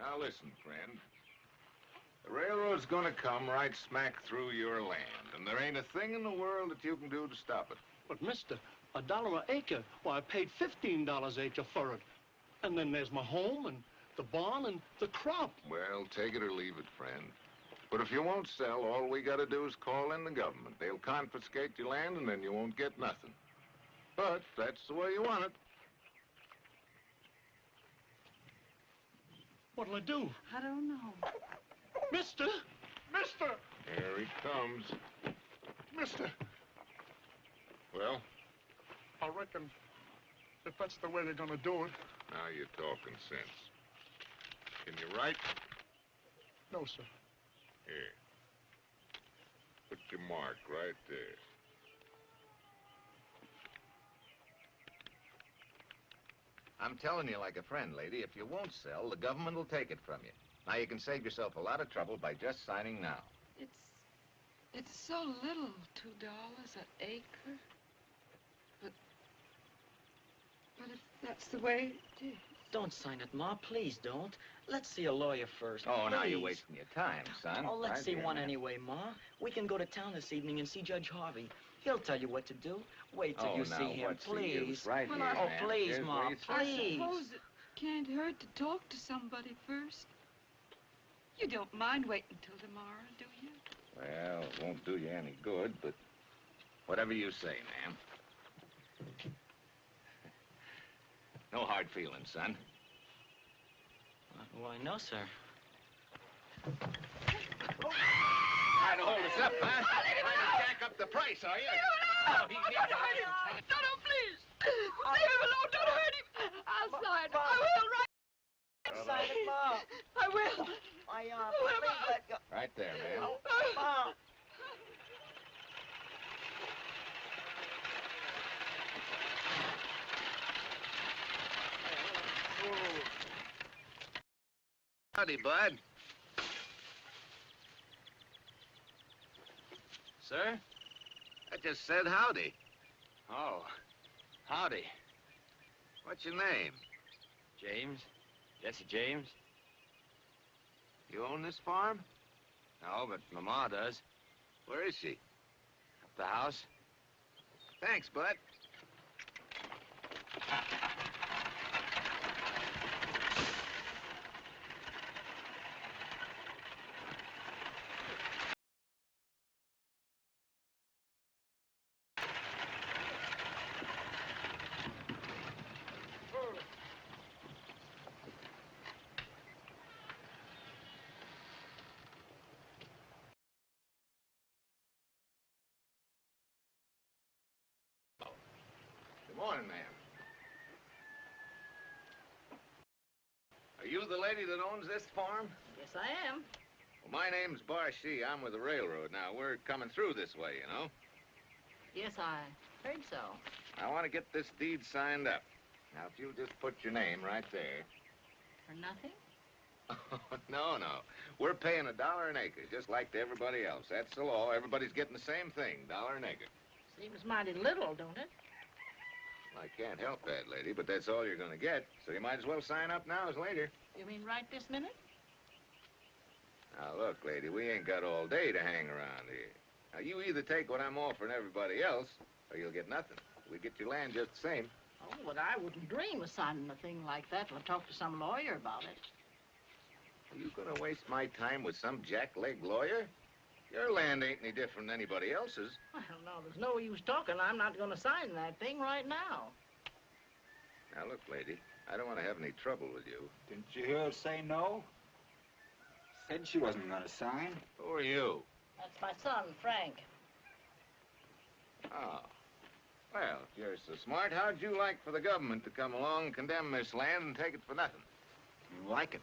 Now listen, friend. The railroad's gonna come right smack through your land, and there ain't a thing in the world that you can do to stop it. But, mister, $1 an acre. Why, I paid $15 an acre for it. And then there's my home and the barn and the crop. Well, take it or leave it, friend. But if you won't sell, all we gotta do is call in the government. They'll confiscate your land, and then you won't get nothing. But that's the way you want it. What'll I do? I don't know. Mister! Mister! Here he comes. Mister! Well? I reckon if that's the way they're gonna do it. Now you're talking sense. Can you write? No, sir. Here. Put your mark right there. I'm telling you like a friend, lady, if you won't sell, the government will take it from you. Now you can save yourself a lot of trouble by just signing now. It's so little, $2 an acre. But if that's the way it is. Don't sign it, Ma. Please don't. Let's see a lawyer first. Oh, please. now you're wasting your time, son. Oh, let's Right see here, one man. anyway, Ma. We can go to town this evening and see Judge Harvey. He'll tell you what to do. Wait till you see him, what's the please. use? Right Well, here, Oh, man. please, Here's Ma, where you sign. please. I suppose it can't hurt to talk to somebody first. You don't mind waiting till tomorrow, do you? Well, it won't do you any good, but whatever you say, ma'am. No hard feelings, son. Why, no, sir. Trying to hold us up, huh? Trying to jack up the price, are you? Don't hurt him! No, please! Leave him alone! Don't hurt him! I'll sign. I will, right? Sign it, Ma. I will. Please let go. Right there, ma'am. Ma. Howdy, bud. Sir? I just said howdy. Oh, howdy. What's your name? James. Jesse James. You own this farm? No, but my ma does. Where is she? Up the house. Thanks, bud. Good morning, ma'am. Are you the lady that owns this farm? Yes, I am. Well, my name's Barshee. I'm with the railroad. Now, we're coming through this way, you know. Yes, I heard so. I want to get this deed signed up. Now, if you'll just put your name right there. For nothing? No. We're paying $1 an acre, just like to everybody else. That's the law. Everybody's getting the same thing, $1 an acre. Seems mighty little, don't it? I can't help that, lady, but that's all you're going to get. So you might as well sign up now as later. You mean right this minute? Now, look, lady, we ain't got all day to hang around here. Now, you either take what I'm offering everybody else, or you'll get nothing. We get your land just the same. Oh, but I wouldn't dream of signing a thing like that till I talk to some lawyer about it. Are you going to waste my time with some jackleg lawyer? Your land ain't any different than anybody else's. Well, no, there's no use talking. I'm not going to sign that thing right now. Now, look, lady, I don't want to have any trouble with you. Didn't you hear her say no? Said she wasn't going to sign. Who are you? That's my son, Frank. Oh. Well, if you're so smart, how'd you like for the government to come along, condemn this land, and take it for nothing? Like it.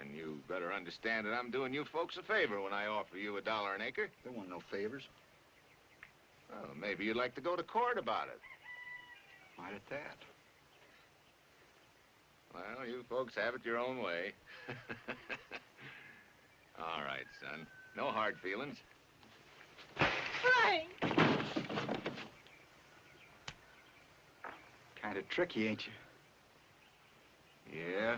And you better understand that I'm doing you folks a favor when I offer you $1 an acre. There weren't no favors. Well, maybe you'd like to go to court about it. Might at that. Well, you folks have it your own way. All right, son. No hard feelings. Frank! Kind of tricky, ain't you? Yeah.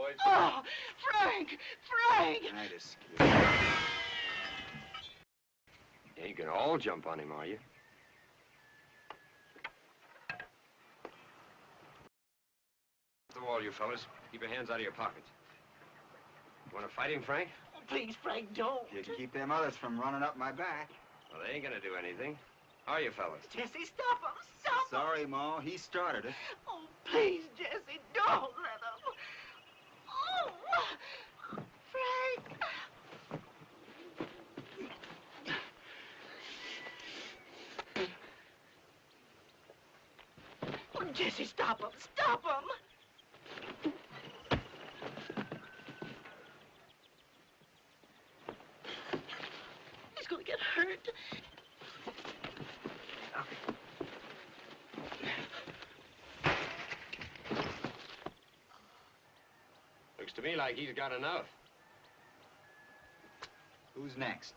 boys. Oh, Frank! Frank! Nightus. You ain't gonna all jump on him, are you? The wall, you fellas. Keep your hands out of your pockets. You want to fight him, Frank? Oh, please, Frank, don't. You can keep them others from running up my back. Well, they ain't gonna do anything. Are you, fellas? Jesse, stop him. Stop him. Sorry, Ma. He started it. Oh, please, Jesse, don't let him. Oh, Frank. Oh, Jesse, stop him. Stop him. He's gonna get hurt. Looks to me like he's got enough. Who's next?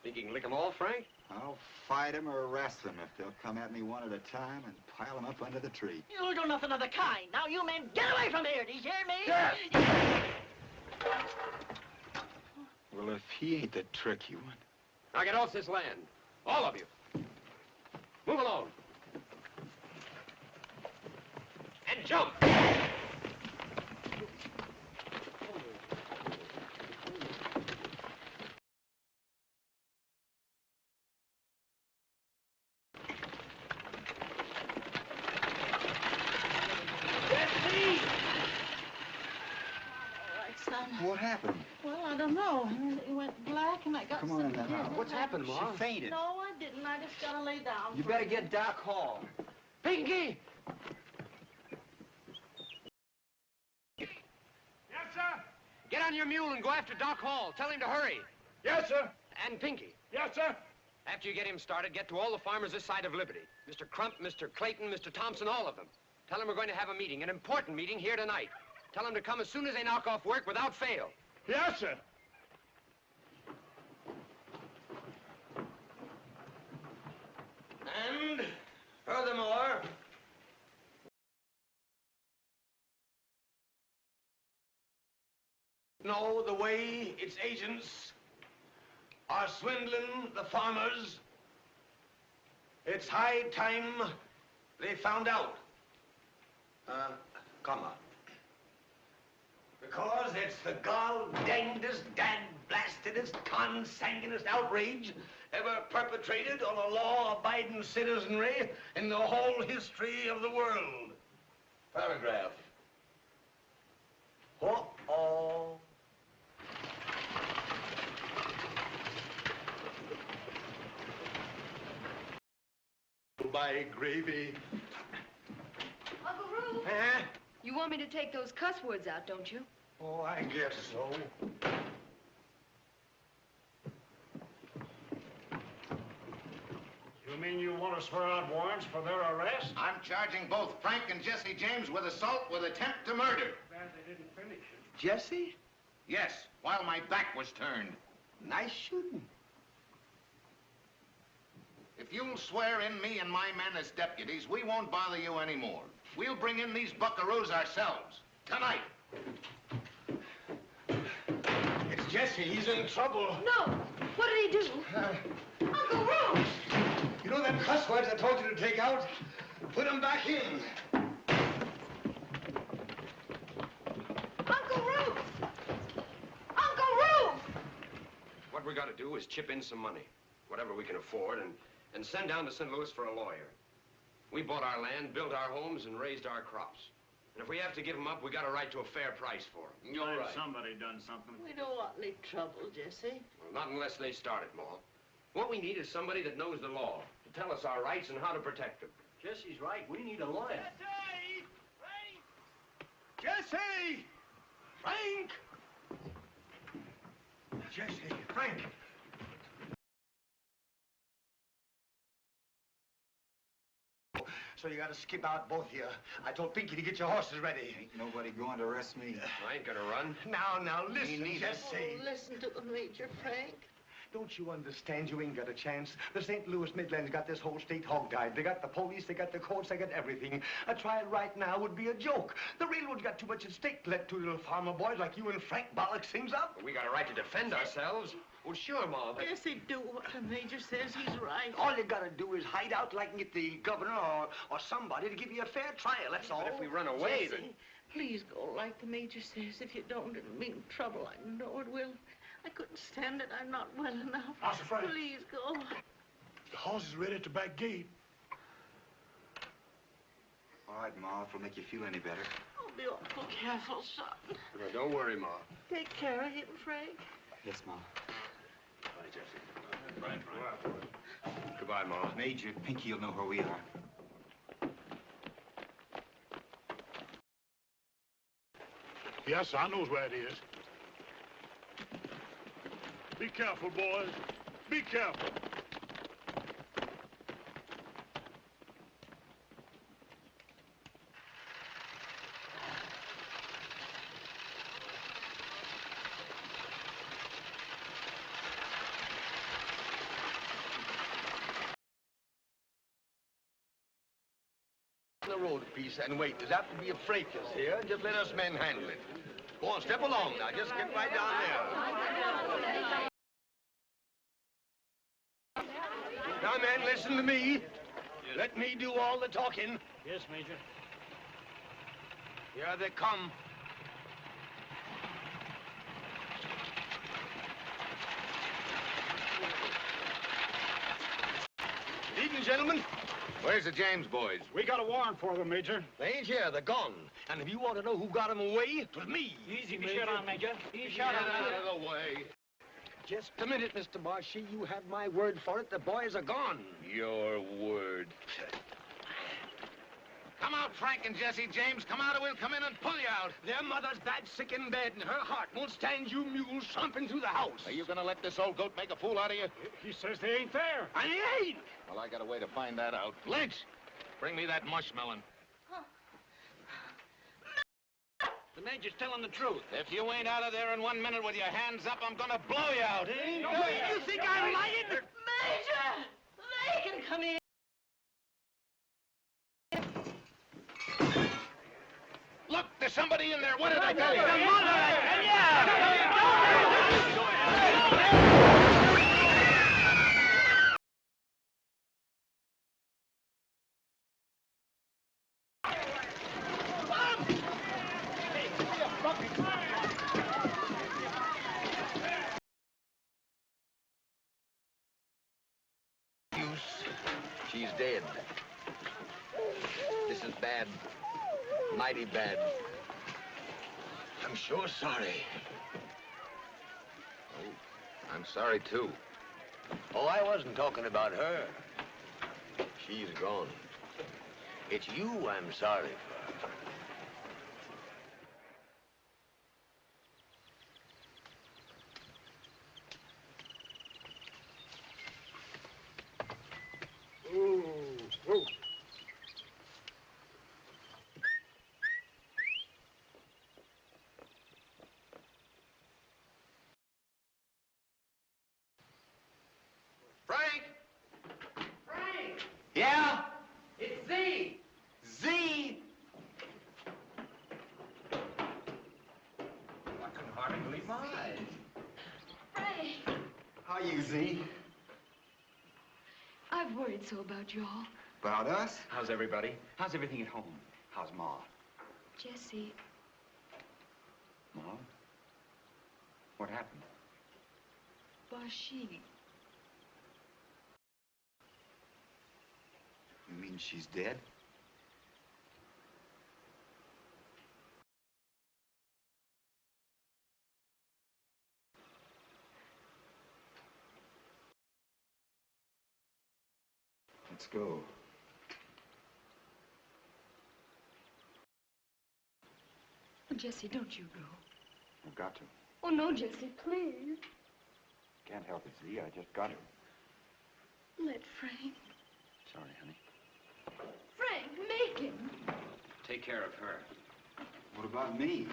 Think you can lick 'em all, Frank? I'll fight them or arrest them if they'll come at me one at a time and pile them up under the tree. You'll do nothing of the kind. Now, you men, get away from here. Do you hear me? Yeah. Well, if he ain't the tricky one. Now get off this land. All of you. Move along. And jump. What happened? Well, I don't know. It went black and I got Come on in the something. house. What's happened, Ma? She fainted. No, I didn't. I just gotta lay down. You better get Doc Hall. Pinky! Yes, sir. Get on your mule and go after Doc Hall. Tell him to hurry. Yes, sir. And Pinky. Yes, sir. After you get him started, get to all the farmers this side of Liberty. Mr. Crump, Mr. Clayton, Mr. Thompson, all of them. Tell them we're going to have a meeting, an important meeting here tonight. Tell them to come as soon as they knock off work without fail. Yes, sir. And furthermore, know the way its agents are swindling the farmers. It's high time they found out. Comma. Because it's the gall-dangedest, dad-blastedest, consanguinest outrage ever perpetrated on a law-abiding citizenry in the whole history of the world. Paragraph. Uh-oh. By gravy. Uncle Rube, Huh? you want me to take those cuss words out, don't you? Oh, I guess so. You mean you want to swear out warrants for their arrest? I'm charging both Frank and Jesse James with assault with attempt to murder. Glad they didn't finish it. Jesse? Yes, while my back was turned. Nice shooting. If you'll swear in me and my men as deputies, we won't bother you anymore. We'll bring in these buckaroos ourselves. Tonight. It's Jesse. He's in trouble. No. What did he do? Uncle Rube! You know them cuss words I told you to take out? Put them back in. Uncle Rube! Uncle Rube! what we got to do is chip in some money, whatever we can afford, and send down to St. Louis for a lawyer. We bought our land, built our homes, and raised our crops. And if we have to give them up, we got a right to a fair price for them. You're right. Somebody done something. We don't want any trouble, Jesse. Well, not unless they start it, Ma. What we need is somebody that knows the law to tell us our rights and how to protect them. Jesse's right. We need a lawyer. Jesse! Frank! Jesse, Frank! So you gotta skip out, both of you. I told Pinky to get your horses ready. Ain't nobody going to arrest me. I ain't gonna run. Now, listen, Jesse. Oh, listen to the Major, Frank. Don't you understand? You ain't got a chance. The St. Louis Midlands got this whole state hog-tied. They got the police, they got the courts, they got everything. A trial right now would be a joke. The railroad's got too much at stake to let two little farmer boys like you and Frank bollock things up. We got a right to defend ourselves. Well, sure, Ma. But... Jesse, do what the Major says. He's right. All you gotta do is hide out like and get the governor or somebody to give you a fair trial, that's all. But if we run away, Jesse, then... please go like the Major says. If you don't, it'll mean trouble. I know it will. I couldn't stand it. I'm not well enough. Master Frank. Please go. The horse is ready at the back gate. All right, Ma, if it'll make you feel any better. Oh, be awful careful, son. Well, don't worry, Ma. Take care of him, Frank. Yes, Ma. Bye, Jesse. Bye, Frank. Goodbye, Ma. Major, Pinky will know where we are. Yes, I knows where it is. Be careful, boys. Be careful. The road a piece and wait. There's apt to be a freight just here. Just let us men handle it. Go on, step along now. Just get right down there. Now, men, listen to me. Let me do all the talking. Yes, Major. Here they come. Good evening, gentlemen. Where's the James boys? We got a warrant for them, Major. They ain't here. They're gone. And if you want to know who got them away, it was me. Easy, Major. Major. Get out of the way. Just a minute, Mr. Marshy. You have my word for it. The boys are gone. Your word. Come out, Frank and Jesse James. Come out or we'll come in and pull you out. Their mother's bad, sick in bed, and her heart won't stand you mules stomping through the house. Are you gonna let this old goat make a fool out of you? He says they ain't there. And he ain't. Well, I got a way to find that out. Lynch, bring me that mushmelon. The Major's telling the truth. If you ain't out of there in 1 minute with your hands up, I'm gonna blow you out. You think I'm lying? Major! They can come in. Look, there's somebody in there. What did I tell you? She's dead. This is bad. Mighty bad. I'm sure sorry. Oh, I'm sorry, too. Oh, I wasn't talking about her. She's gone. It's you I'm sorry for. Frank! Frank! Yeah? It's Z! Z? I couldn't hardly believe my eyes. Frank, How you, Z? I've worried so about you all. About us? How's everybody? How's everything at home? How's Ma? Jesse, Ma? What happened? Bashi. You mean she's dead? Let's go. Oh, Jesse, don't you go. I've got to. Oh, no, Jesse, please. Can't help it, Z. I just got to. Let Frank. Sorry, honey. Frank, make him. Take care of her. What about me?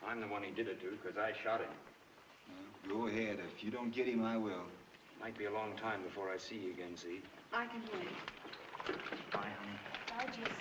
I'm the one he did it to because I shot him. Well, go ahead. If you don't get him, I will. Might be a long time before I see you again, Z. I can wait. Bye, honey. Bye, Jesse.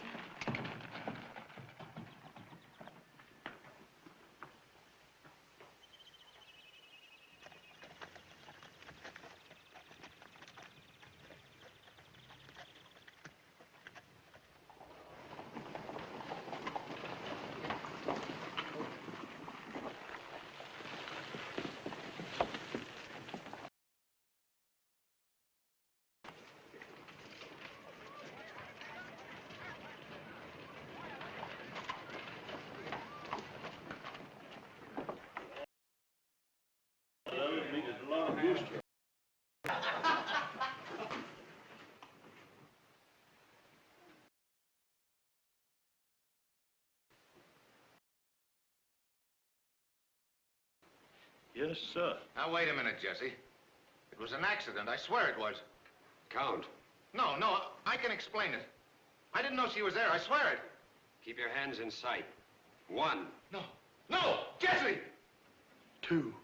Yes, sir. Now, wait a minute, Jesse. It was an accident. I swear it was. Count. No, I can explain it. I didn't know she was there. I swear it. Keep your hands in sight. 1. No, Jesse! 2.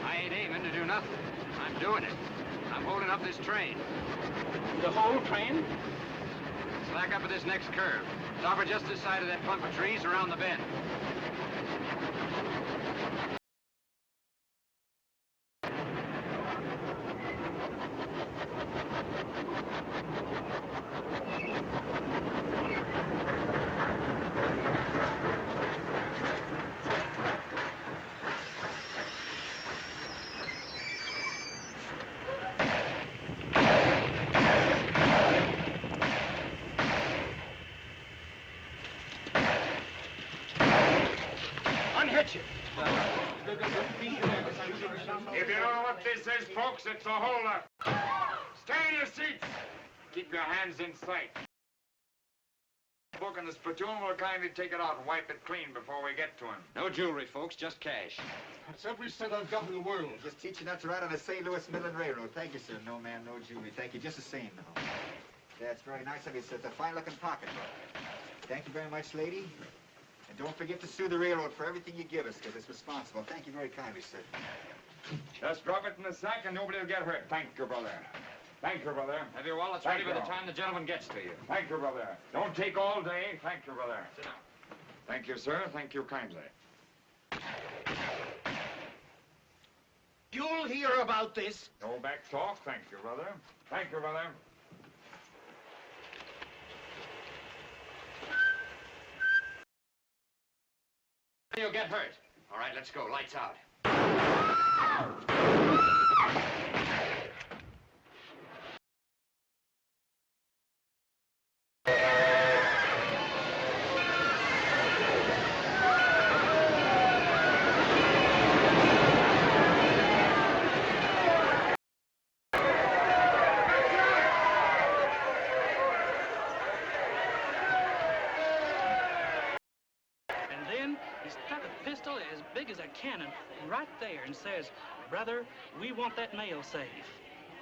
I ain't aiming to do nothing. I'm doing it. I'm holding up this train. The whole train? Slack up at this next curve. Stop her just this side of that clump of trees around the bend. If you don't know what this is, folks, it's a holdup. Stay in your seats. Keep your hands in sight. Book and the spittoon will kindly take it out and wipe it clean before we get to him. No jewelry, folks, just cash. That's every cent I've got in the world. Just teach you not to ride on the St. Louis Midland Railroad. Thank you, sir. No man, no jewelry. Thank you just the same, though. That's very nice of you, sir. It's a fine-looking pocket. Thank you very much, lady. And don't forget to sue the railroad for everything you give us, because it's responsible. Thank you very kindly, sir. Just drop it in the sack and nobody will get hurt. Thank you, brother. Thank you, brother. Have your wallets ready by the time the gentleman gets to you. Thank you, brother. Don't take all day. Thank you, brother. Sit down. Thank you, sir. Thank you kindly. You'll hear about this. No back talk. Thank you, brother. Thank you, brother. You'll get hurt. All right, let's go. Lights out. Cannon right there and says, brother, we want that mail safe.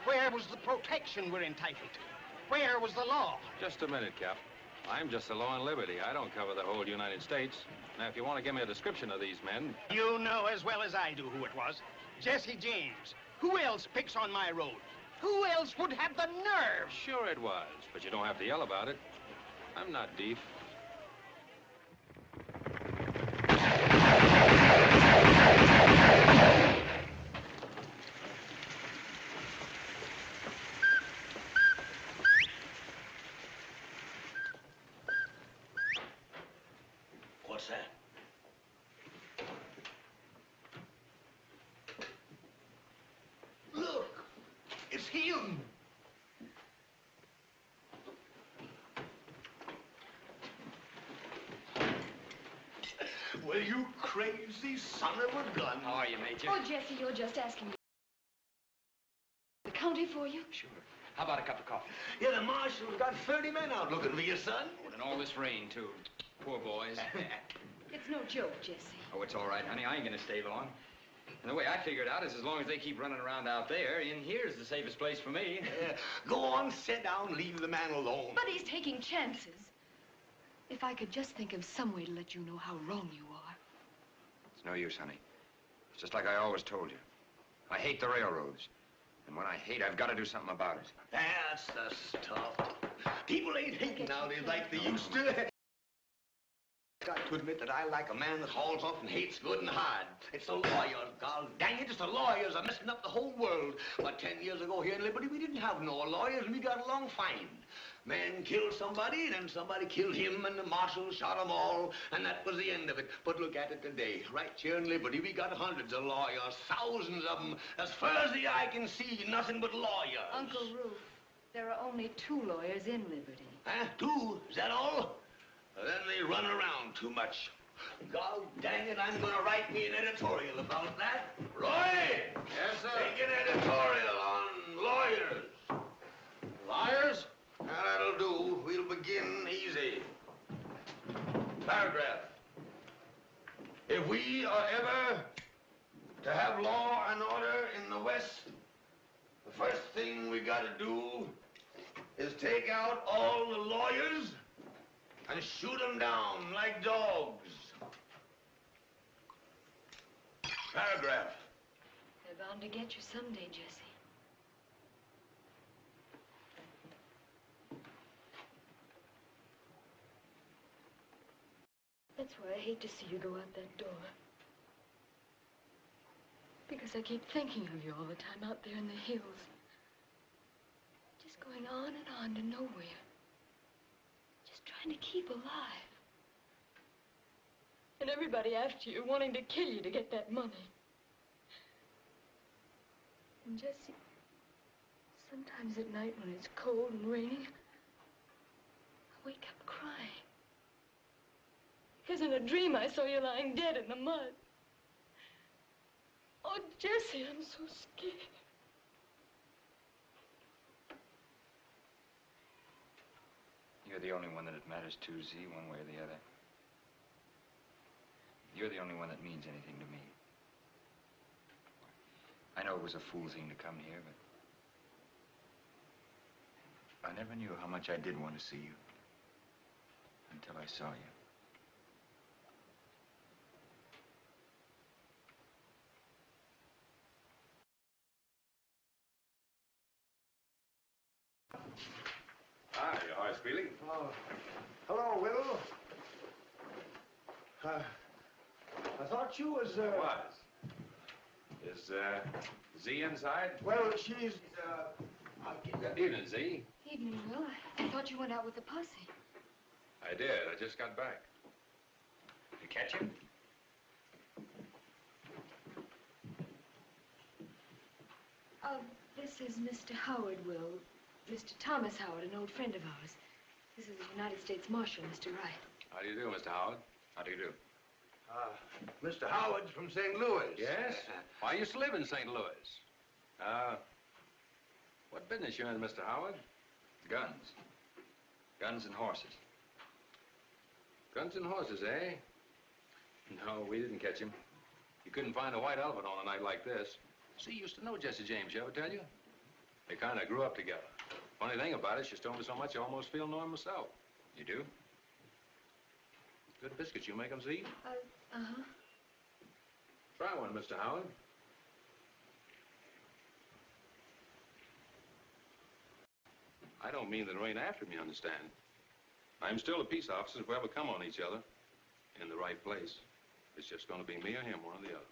Where was the protection we're entitled to? Where was the law? Just a minute, Cap. I'm just the law and liberty. I don't cover the whole United States. Now, if you want to give me a description of these men... You know as well as I do who it was. Jesse James. Who else picks on my road? Who else would have the nerve? Sure it was, but you don't have to yell about it. I'm not deaf. What's that? Look! It's him! Well, you crazy son of a gun. How are you, Major? Oh, Jesse, you're just asking me. The county for you? Sure. How about a cup of coffee? Yeah, the marshal's got 30 men out looking for your son. And all this rain, too. Poor boys. It's no joke, Jesse. Oh, it's all right, honey. I ain't gonna stay long. And the way I figured out is as long as they keep running around out there, in here's the safest place for me. Go on, sit down, leave the man alone. But he's taking chances. If I could just think of some way to let you know how wrong you are. It's no use, honey. It's just like I always told you. I hate the railroads. And when I hate, I've got to do something about it. That's the stuff. People ain't hating nowadays like they used to. Got to admit that I like a man that hauls off and hates good and hard. It's the lawyers, God dang it, it's the lawyers are messing up the whole world. But 10 years ago here in Liberty, we didn't have no lawyers, and we got along fine. Man killed somebody, and then somebody killed him, and the marshal shot them all, and that was the end of it. But look at it today. Right here in Liberty, we got hundreds of lawyers, thousands of them. As far as the eye can see, nothing but lawyers. Uncle Roof, there are only 2 lawyers in Liberty. Huh? 2? Is that all? Then they run around too much. God dang it, I'm gonna write me an editorial about that. Roy! Yes, sir? Take an editorial on lawyers. Liars? Now, that'll do. We'll begin easy. Paragraph. If we are ever to have law and order in the West, the first thing we gotta do is take out all the lawyers and shoot them down like dogs. Paragraph. They're bound to get you someday, Jesse. That's why I hate to see you go out that door. Because I keep thinking of you all the time out there in the hills. Just going on and on to nowhere. Just trying to keep alive. And everybody after you wanting to kill you to get that money. And Jesse, sometimes at night when it's cold and raining, I wake up crying. Because in a dream I saw you lying dead in the mud. Oh, Jesse, I'm so scared. You're the only one that it matters to, Z, one way or the other. You're the only one that means anything to me. I know it was a fool thing to come here, but I never knew how much I did want to see you until I saw you. Hi, your horse feeling? Oh, hello, Will. I thought you was, Is, Z inside? Well, she's, Good evening, Z. Evening, Will. I thought you went out with the posse. I did. I just got back. You catch him? This is Mr. Howard, Will. Mr. Thomas Howard, an old friend of ours. This is the United States Marshal, Mr. Wright. How do you do, Mr. Howard? How do you do? Mr. Howard's from St. Louis. Yes? Well, I used to live in St. Louis. What business you in, Mr. Howard? Guns. Guns and horses. Guns and horses, eh? No, we didn't catch him. You couldn't find a white elephant on a night like this. See, used to know Jesse James, you ever tell you? They kind of grew up together. Funny thing about it, she's told me so much I almost feel know him myself. You do? Good biscuits you make them, Z? Uh-huh. Try one, Mr. Howard. I don't mean that there ain't after me, understand? I'm still a peace officer if we ever come on each other in the right place. It's just going to be me or him, one or the other.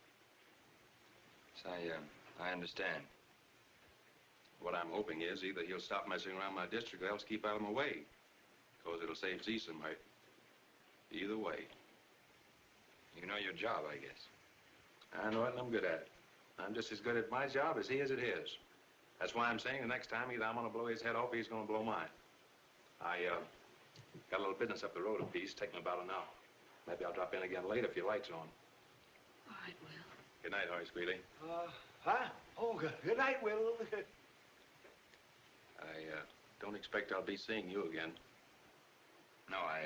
So I understand. What I'm hoping is either he'll stop messing around my district or else keep out of my way. Because it'll save Z some hurt. Either way. You know your job, I guess. I know it and I'm good at it. I'm just as good at my job as he is at his. That's why I'm saying the next time either I'm going to blow his head off or he's going to blow mine. I got a little business up the road a piece, taking about an hour. Maybe I'll drop in again later if your light's on. All right, Will. Good night, Horace Greeley. Huh? Oh, good night, Will. I don't expect I'll be seeing you again. No, I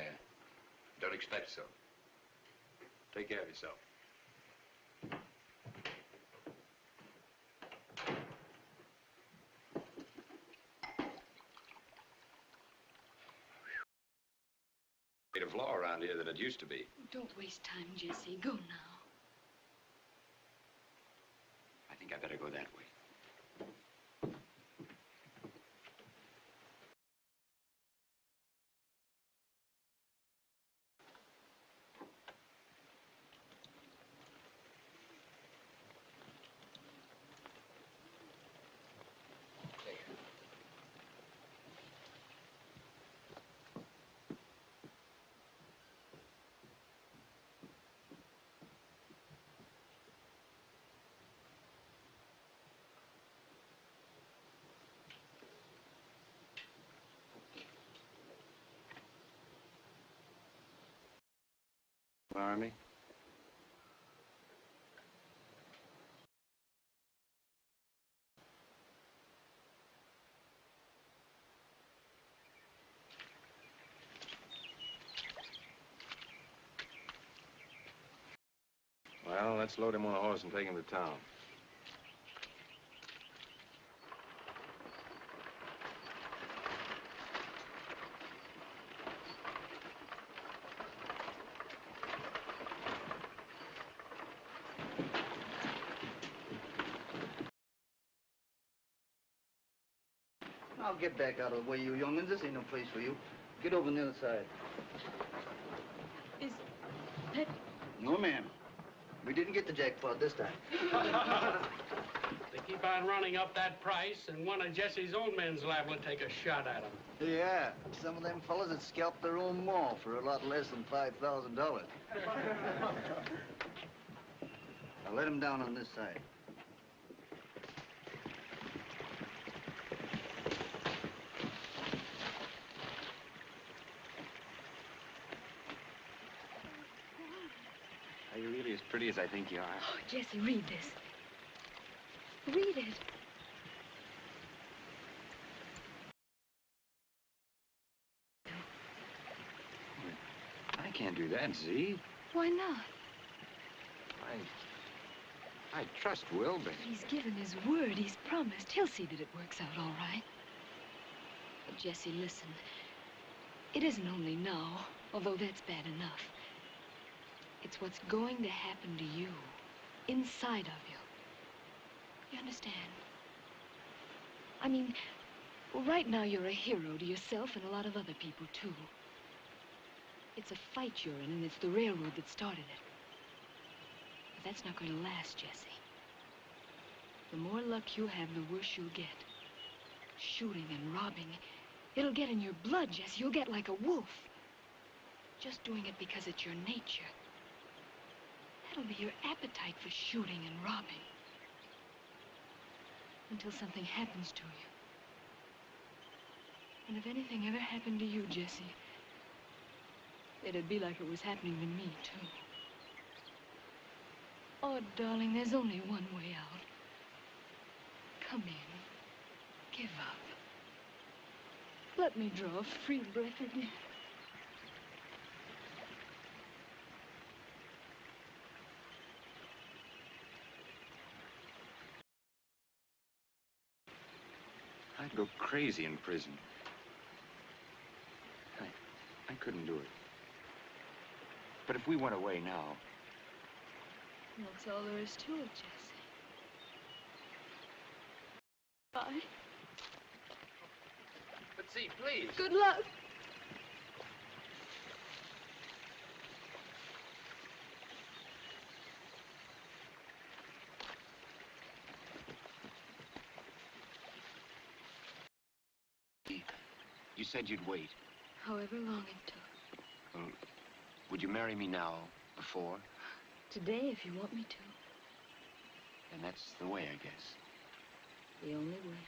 don't expect so. Take care of yourself. Of law around here than it used to be. Don't waste time, Jesse. Go now. I think I better go that way. Army? Well, let's load him on a horse and take him to town. I'll get back out of the way, you young'uns. This ain't no place for you. Get over on the other side. Is that... No, ma'am. We didn't get the jackpot this time. They keep on running up that price, and one of Jesse's own men's liable to take a shot at him. Yeah, some of them fellas that scalped their own mall for a lot less than $5,000. Now let him down on this side. Are you really as pretty as I think you are? Oh, Jesse, read this. Read it. I can't do that, Z. Why not? I trust Will, but... He's given his word. He's promised. He'll see that it works out all right. But, Jesse, listen. It isn't only now, although that's bad enough. It's what's going to happen to you, inside of you. You understand? I mean, right now you're a hero to yourself and a lot of other people, too. It's a fight you're in, and it's the railroad that started it. But that's not going to last, Jesse. The more luck you have, the worse you'll get. Shooting and robbing, it'll get in your blood, Jesse. You'll get like a wolf. Just doing it because it's your nature. That'll be your appetite for shooting and robbing. Until something happens to you. And if anything ever happened to you, Jesse, it'd be like it was happening to me, too. Oh, darling, there's only one way out. Come in. Give up. Let me draw a free breath again. I'd go crazy in prison. I couldn't do it. But if we went away now... That's all there is to it, Jesse. Bye. But see, please. Good luck. You said you'd wait. However long it took. Well, would you marry me now, before? Today, if you want me to. And that's the way, I guess. The only way.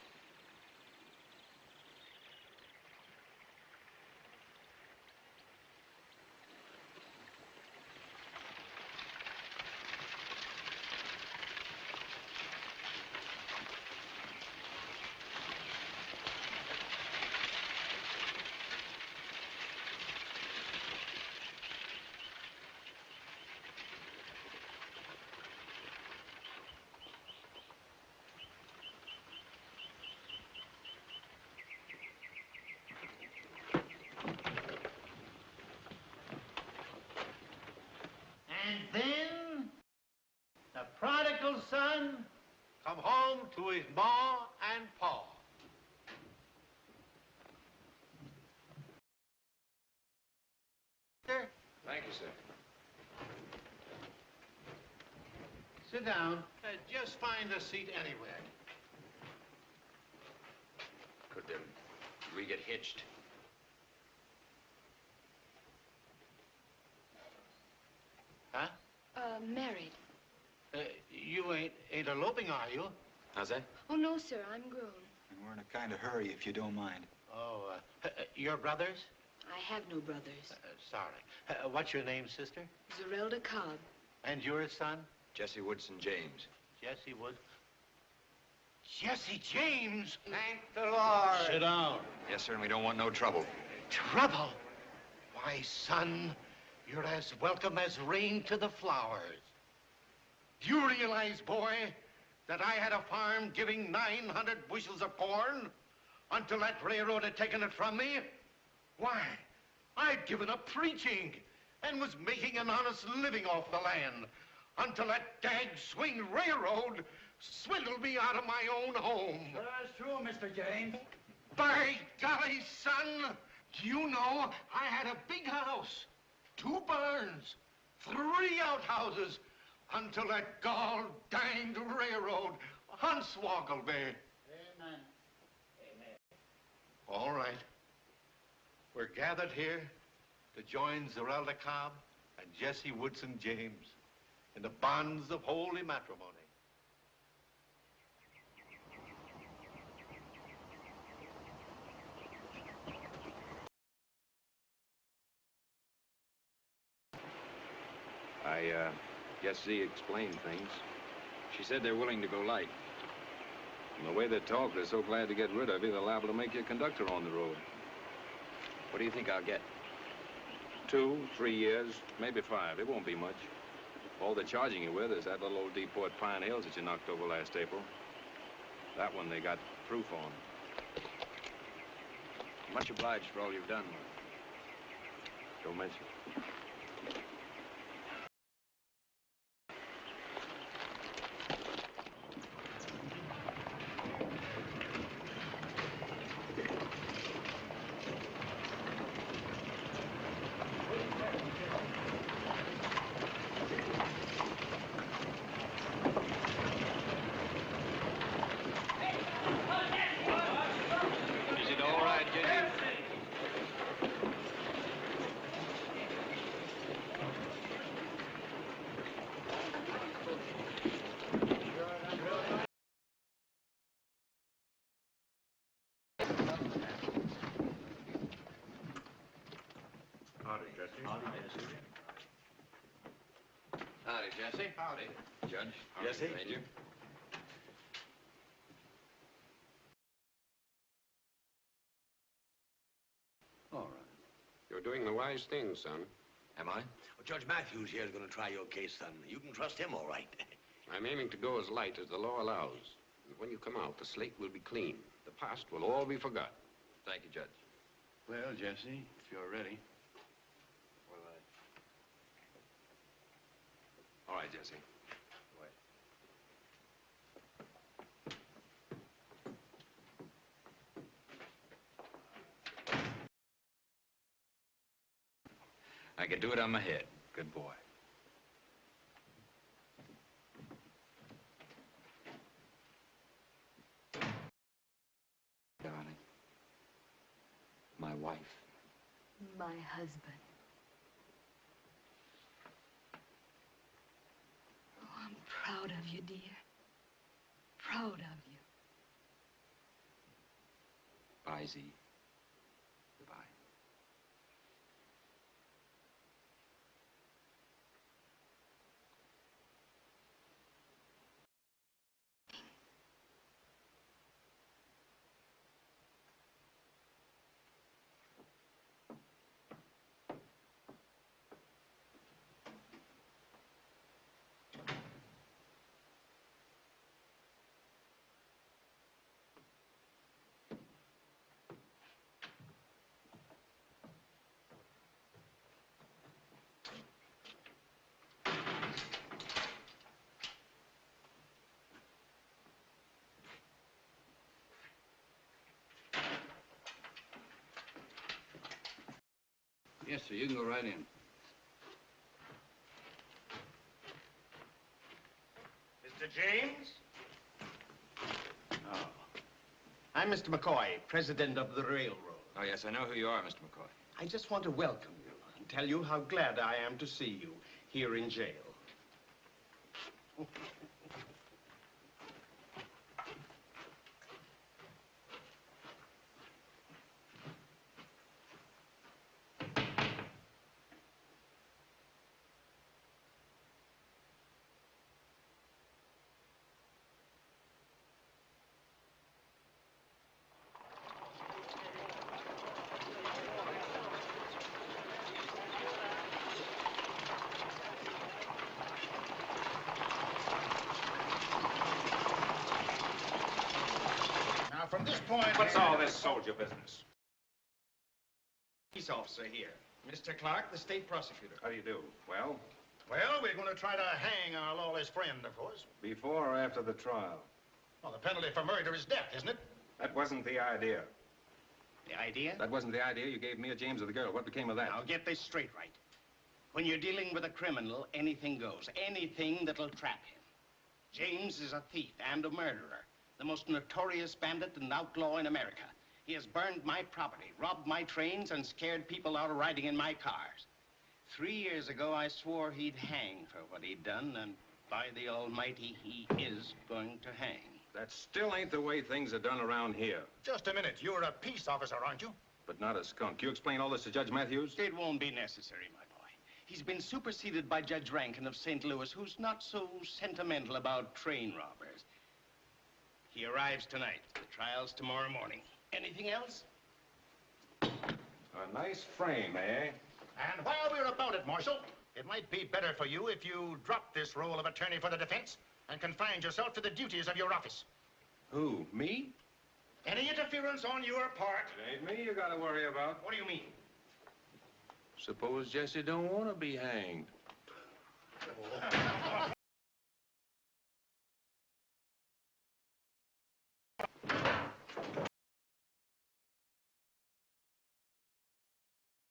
And then the prodigal son come home to his ma and pa. Thank you, sir. Sit down. Just find a seat anywhere. Could we get hitched? Huh? Married. You ain't eloping, are you? How's that? Oh, no, sir. I'm grown. And we're in a kind of hurry, if you don't mind. Oh, your brothers? I have no brothers. Sorry. What's your name, sister? Zerelda Cobb. And your son? Jesse Woodson James. Jesse Wood. Jesse James! Thank the Lord. Sit down. Yes, sir, and we don't want no trouble. Trouble? Why, son, you're as welcome as rain to the flowers. Do you realize, boy, that I had a farm giving 900 bushels of corn until that railroad had taken it from me? Why, I'd given up preaching and was making an honest living off the land until that dag-swing railroad swindled me out of my own home. Sure, that's true, Mr. James. By golly, son, do you know I had a big house, 2 barns, 3 outhouses, until that gall-danged railroad unswoggled me. Amen. All right. We're gathered here to join Zerelda Cobb and Jesse Woodson James in the bonds of holy matrimony. I guess Z explained things. She said they're willing to go light. And the way they talk, they're so glad to get rid of you, they're liable to make you a conductor on the road. What do you think I'll get? 2, 3 years, maybe 5. It won't be much. All they're charging you with is that little old depot at Pine Hills that you knocked over last April. That one they got proof on. Much obliged for all you've done. Don't mention it. Is it all right, Jesse? Howdy, Jesse. Howdy, Jesse. Howdy, Jesse. Howdy. Judge. Jesse. Major. All right. You're doing the wise thing, son. Am I? Well, Judge Matthews here is going to try your case, son. You can trust him, all right. I'm aiming to go as light as the law allows. And when you come out, the slate will be clean. The past will all be forgotten. Thank you, Judge. Well, Jesse, if you're ready. Well, all right, Jesse. Wait. I could do it on my head. Good boy. Darling. My wife. My husband. Oh, I'm proud of you, dear. Proud of you. Bye, Z. Goodbye. Yes, sir, you can go right in. Mr. James? Oh. I'm Mr. McCoy, president of the railroad. Oh, yes, I know who you are, Mr. McCoy. I just want to welcome you and tell you how glad I am to see you here in jail. From this point... What's all this soldier business? Peace officer here. Mr. Clark, the state prosecutor. How do you do? Well? Well, we're going to try to hang our lawless friend, of course. Before or after the trial? Well, the penalty for murder is death, isn't it? That wasn't the idea. The idea? That wasn't the idea. You gave me a James of the girl. What became of that? Now, get this straight right. When you're dealing with a criminal, anything goes. Anything that'll trap him. James is a thief and a murderer. The most notorious bandit and outlaw in America. He has burned my property, robbed my trains, and scared people out of riding in my cars. 3 years ago, I swore he'd hang for what he'd done, and by the Almighty, he is going to hang. That still ain't the way things are done around here. Just a minute. You're a peace officer, aren't you? But not a skunk. You explain all this to Judge Matthews? It won't be necessary, my boy. He's been superseded by Judge Rankin of St. Louis, who's not so sentimental about train robbers. He arrives tonight. The trial's tomorrow morning. Anything else? A nice frame, eh? And while we're about it, Marshal, it might be better for you if you dropped this role of attorney for the defense and confined yourself to the duties of your office. Who, me? Any interference on your part... It ain't me you gotta worry about. What do you mean? Suppose Jesse don't want to be hanged.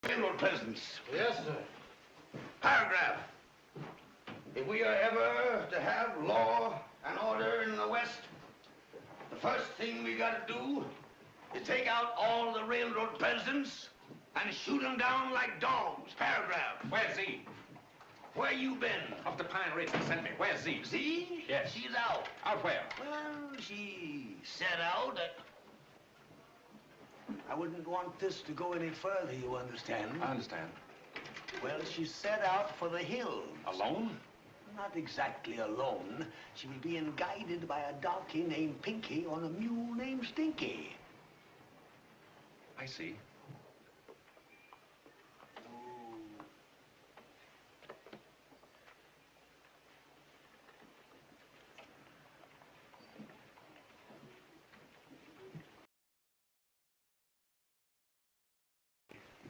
Railroad presidents. Yes, sir. Paragraph. If we are ever to have law and order in the West, the first thing we gotta do is take out all the railroad presidents and shoot them down like dogs. Paragraph. Where's Z? Where you been? Up to Pine Ridge. They sent me. Where's Z? Z? Yes. She's out. Out where? Well, she set out at... I wouldn't want this to go any further, you understand? I understand. Well, she set out for the hills. Alone? Not exactly alone. She was being guided by a darky named Pinky on a mule named Stinky. I see.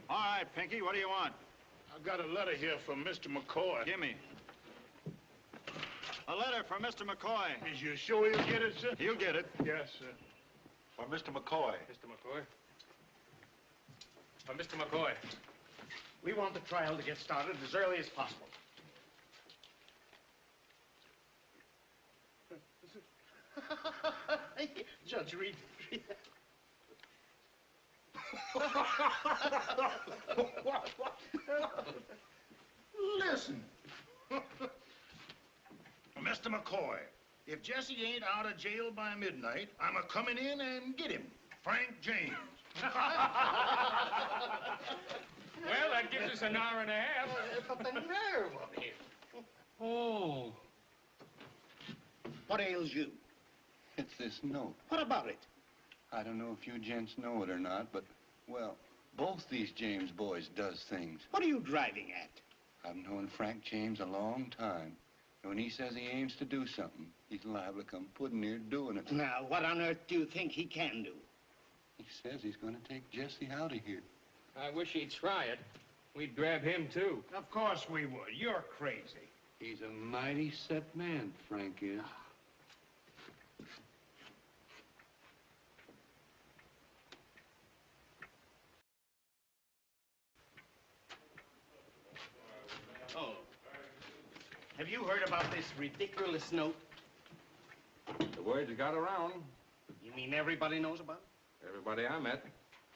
All right, Pinky, what do you want? I've got a letter here from Mr. McCoy. Give me. A letter from Mr. McCoy. Is you sure he'll get it, sir? He'll get it. Yes, sir. For Mr. McCoy. Mr. McCoy? Mr. McCoy. We want the trial to get started as early as possible. Judge, read that. Listen. Mr. McCoy, if Jesse ain't out of jail by midnight, I'm a-coming in and get him. Frank James. Well, that gives us an hour and a half. But the nerve of him. Oh. What ails you? It's this note. What about it? I don't know if you gents know it or not, but, well, both these James boys does things. What are you driving at? I've known Frank James a long time. And when he says he aims to do something, he's liable to come pudding near doing it. Now, what on earth do you think he can do? He says he's going to take Jesse out of here. I wish he'd try it. We'd grab him, too. Of course we would. You're crazy. He's a mighty set man, Frank is. Oh. Have you heard about this ridiculous note? The word got around. You mean everybody knows about it? Everybody I met.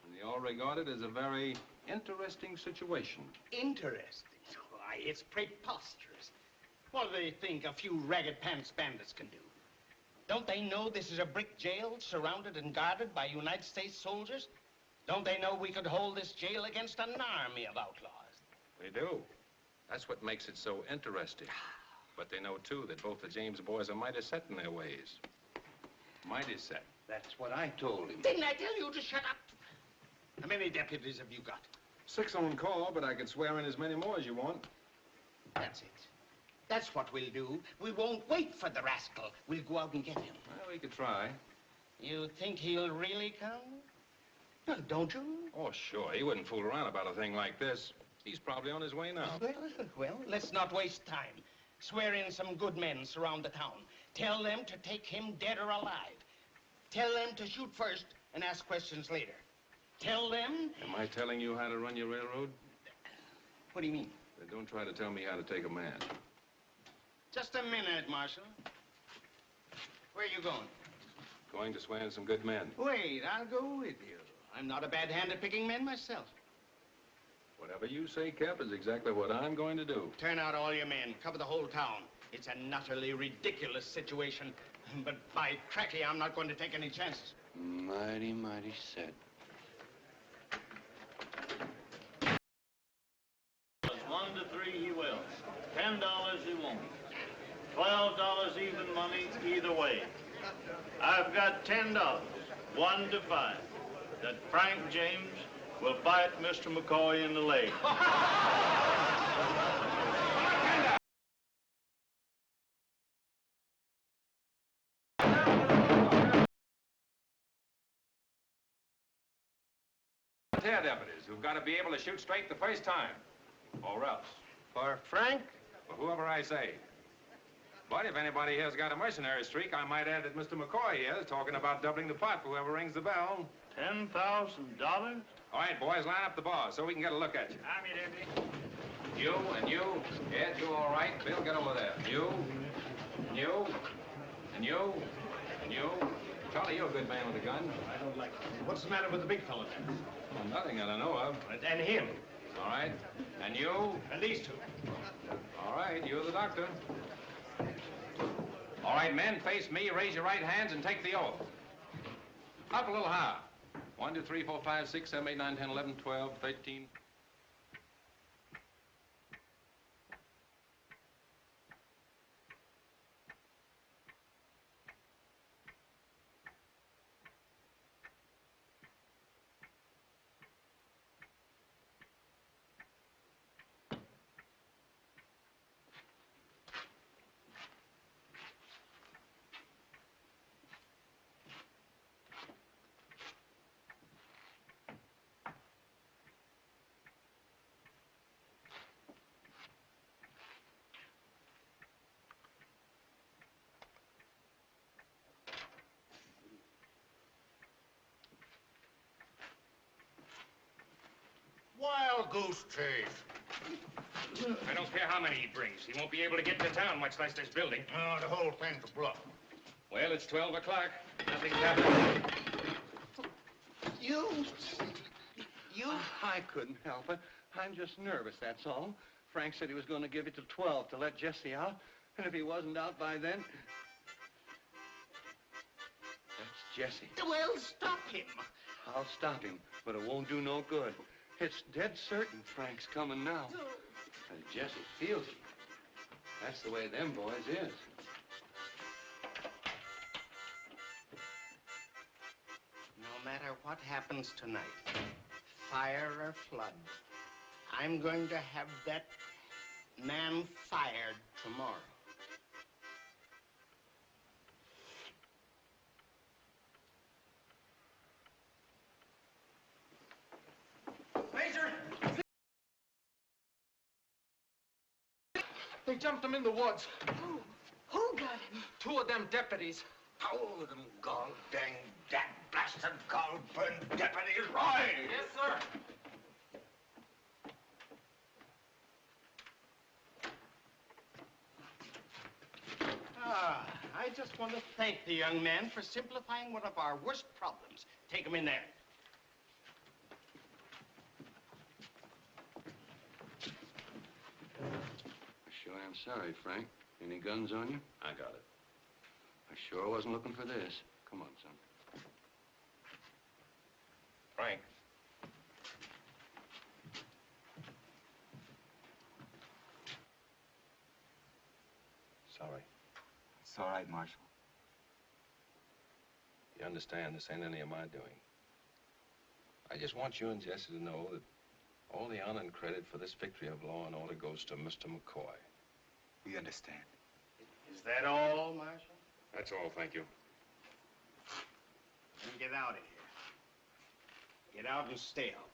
And they all regard it as a very interesting situation. Interesting. Why, it's preposterous. What do they think a few ragged pants bandits can do? Don't they know this is a brick jail surrounded and guarded by United States soldiers? Don't they know we could hold this jail against an army of outlaws? They do. That's what makes it so interesting. But they know, too, that both the James boys are mighty set in their ways. Mighty set. That's what I told him. Didn't I tell you to shut up? How many deputies have you got? 6 on call, but I could swear in as many more as you want. That's it. That's what we'll do. We won't wait for the rascal. We'll go out and get him. Well, we could try. You think he'll really come? Well, don't you? Oh, sure. He wouldn't fool around about a thing like this. He's probably on his way now. Well, let's not waste time. Swear in some good men surround the town. Tell them to take him dead or alive. Tell them to shoot first and ask questions later. Tell them... Am I telling you how to run your railroad? What do you mean? Then don't try to tell me how to take a man. Just a minute, Marshal. Where are you going? Going to swear in some good men. Wait, I'll go with you. I'm not a bad hand at picking men myself. Whatever you say, Cap, is exactly what I'm going to do. Turn out all your men. Cover the whole town. It's an utterly ridiculous situation. But by cracky, I'm not going to take any chances. Mighty, mighty set. 1 to 3 he will. $10 he won't. $12 even money either way. I've got $10, 1 to 5, that Frank James will bite Mr. McCoy in the leg. Air deputies who've got to be able to shoot straight the first time, or else. For Frank? For whoever I say. But if anybody here's got a mercenary streak, I might add that Mr. McCoy here is talking about doubling the pot for whoever rings the bell. $10,000? All right, boys, line up the bars so we can get a look at you. I'm here, deputy. You and you. Ed, you all right? Bill, get over there. You, and you, and you, and you. Charlie, you're a good man with a gun. I don't like it. What's the matter with the big fella then? Well, nothing that I know of. And him. All right. And you? And these two. All right, you're the doctor. All right, men, face me, raise your right hands, and take the oath. Up a little higher. 1, 2, 3, 4, 5, 6, 7, 8, 9, 10, 11, 12, 13. Wild goose chase. I don't care how many he brings. He won't be able to get into town, much less this building. Oh, the whole thing's a bluff. Well, it's 12 o'clock. Nothing's happening. You? I couldn't help it. I'm just nervous, that's all. Frank said he was going to give it till 12 to let Jesse out. And if he wasn't out by then... That's Jesse. Well, stop him. I'll stop him, but it won't do no good. It's dead certain Frank's coming now. And Jesse feels it. That's the way them boys is. No matter what happens tonight, fire or flood, I'm going to have that man fired tomorrow. Major! They jumped him in the woods. Who got him? 2 of them deputies. Oh, them gall-dang, dad-blasted, gall-burned deputies, right? Yes, sir. I just want to thank the young man for simplifying one of our worst problems. Take him in there. Sure am sorry, Frank. Any guns on you? I got it. I sure wasn't looking for this. Come on, son. Frank. Sorry. It's all right, Marshal. You understand, this ain't any of my doing. I just want you and Jesse to know that all the honor and credit for this victory of law and order goes to Mr. McCoy. We understand. Is that all, Marshal? That's all, thank you. Then get out of here. Get out and stay out.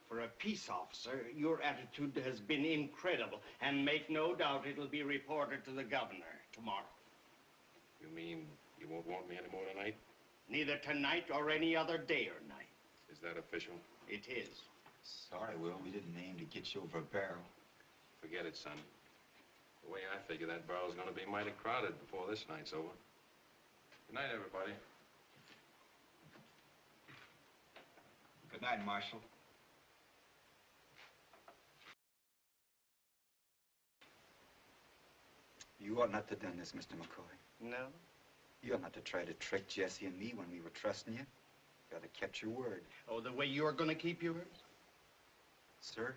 For a peace officer, your attitude has been incredible, and make no doubt it'll be reported to the governor tomorrow. You mean you won't want me anymore tonight? Neither tonight or any other day or night. Is that official? It is. Sorry, Will, we didn't aim to get you over a barrel. Forget it, son. The way I figure, that barrel's gonna be mighty crowded before this night's over. Good night, everybody. Good night, Marshal. You ought not to have done this, Mr. McCoy. No? You ought not to try to trick Jesse and me when we were trusting you. You ought to kept your word. Oh, the way you're going to keep yours? Sir?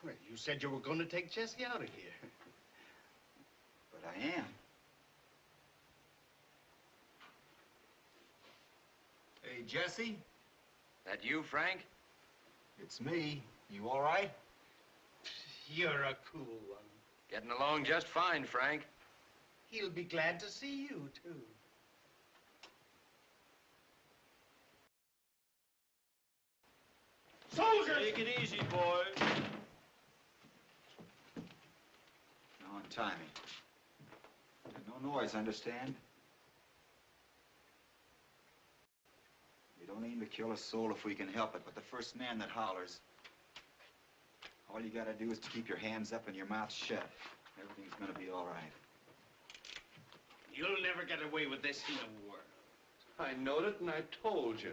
Well, you said you were going to take Jesse out of here. But I am. Hey, Jesse? That you, Frank? It's me. You all right? You're a cool one. Getting along just fine, Frank. He'll be glad to see you, too. Soldiers! Take it easy, boys. On timing. No noise, understand? We don't aim to kill a soul if we can help it, but the first man that hollers, all you gotta do is to keep your hands up and your mouth shut. Everything's gonna be all right. You'll never get away with this in the world. I knowed it, and I told you.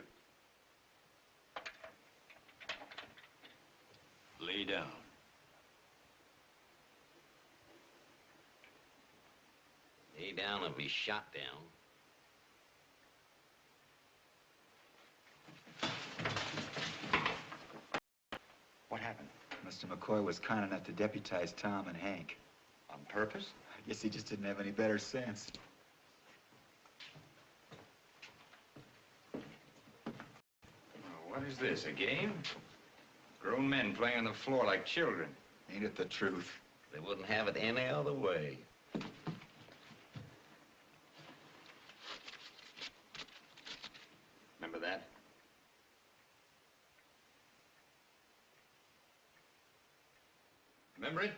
Lay down. Lay down and be shot down. What happened? Mr. McCoy was kind enough to deputize Tom and Hank. On purpose? I guess he just didn't have any better sense. What is this, a game? Grown men playing on the floor like children. Ain't it the truth? They wouldn't have it any other way. Remember that? Remember it?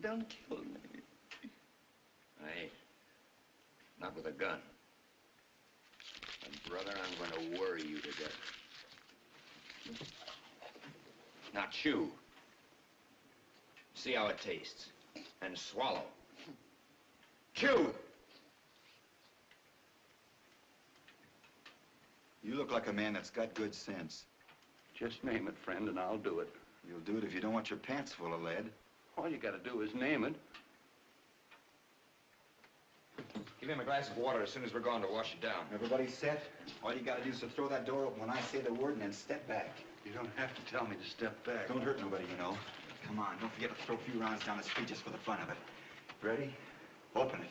Don't kill me. I ain't. Not with a gun. And brother, I'm going to worry you to death. Now chew. See how it tastes. And swallow. Chew! You look like a man that's got good sense. Just name it, friend, and I'll do it. You'll do it if you don't want your pants full of lead. All you gotta do is name it. Give him a glass of water as soon as we're gone to wash it down. Everybody set? All you gotta do is to throw that door open when I say the word and then step back. You don't have to tell me to step back. Don't hurt nobody, you know. Come on, don't forget to throw a few rounds down the street just for the fun of it. Ready? Open it.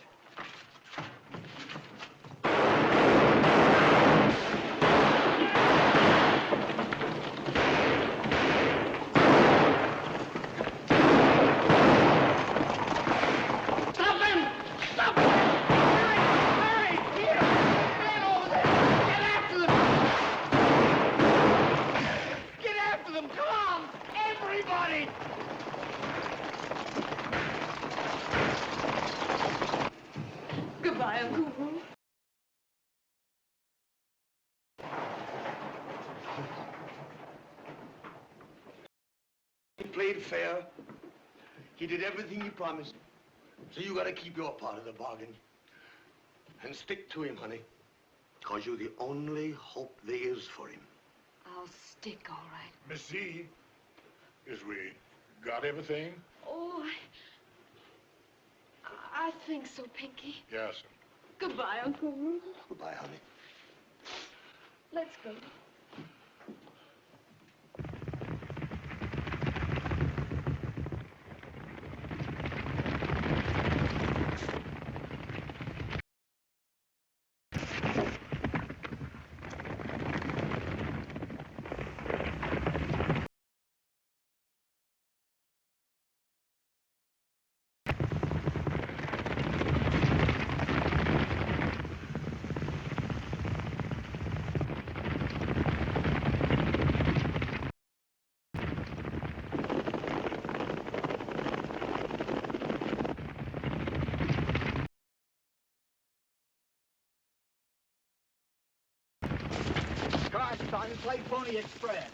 Goodbye, Uncle Wu. He played fair. He did everything he promised. So you gotta keep your part of the bargain. And stick to him, honey. Because you're the only hope there is for him. I'll stick, all right. Miss Z, is we got everything? Oh, I think so, Pinky. Yes. Goodbye, Uncle Wu. Goodbye, honey. Let's go. Cars, son, play Pony Express.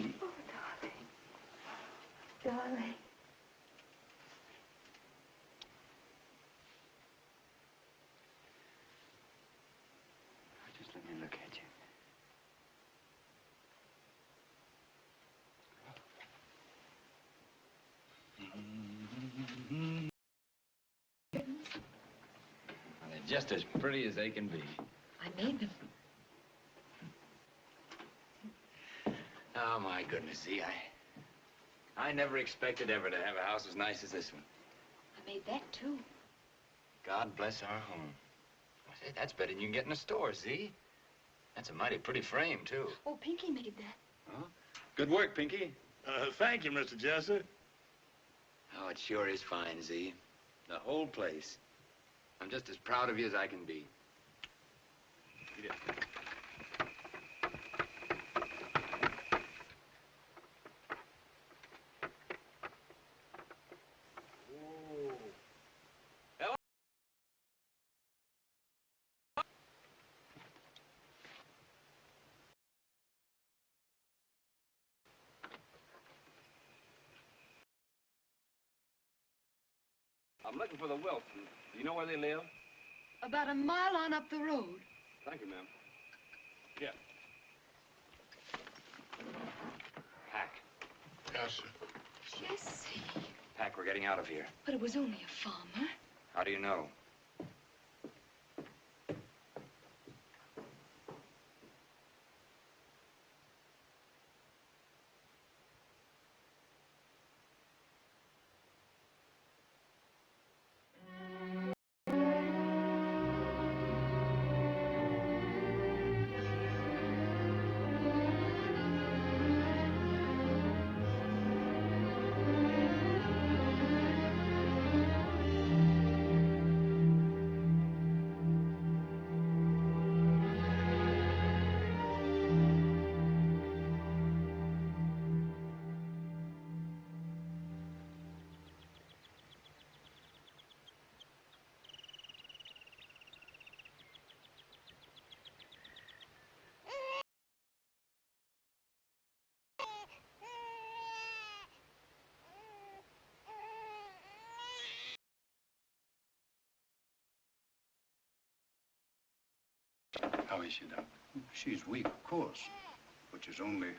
Z. Oh, darling. Darling. Just let me look at you. Well, they're just as pretty as they can be. I made them. Oh, my goodness, Z, I never expected ever to have a house as nice as this one. I made that, too. God bless our home. I say, that's better than you can get in a store, Z. That's a mighty pretty frame, too. Oh, Pinky made that. Huh? Good work, Pinky. Thank you, Mr. Jesser. Oh, it sure is fine, Z. The whole place. I'm just as proud of you as I can be. Eat it. I'm looking for the Wilsons. Do you know where they live? About a mile on up the road. Thank you, ma'am. Yeah. Pack. Yes, sir. Jesse. Pack, we're getting out of here. But it was only a farmer. How do you know? How is she, Doc? She's weak, of course, but she's only...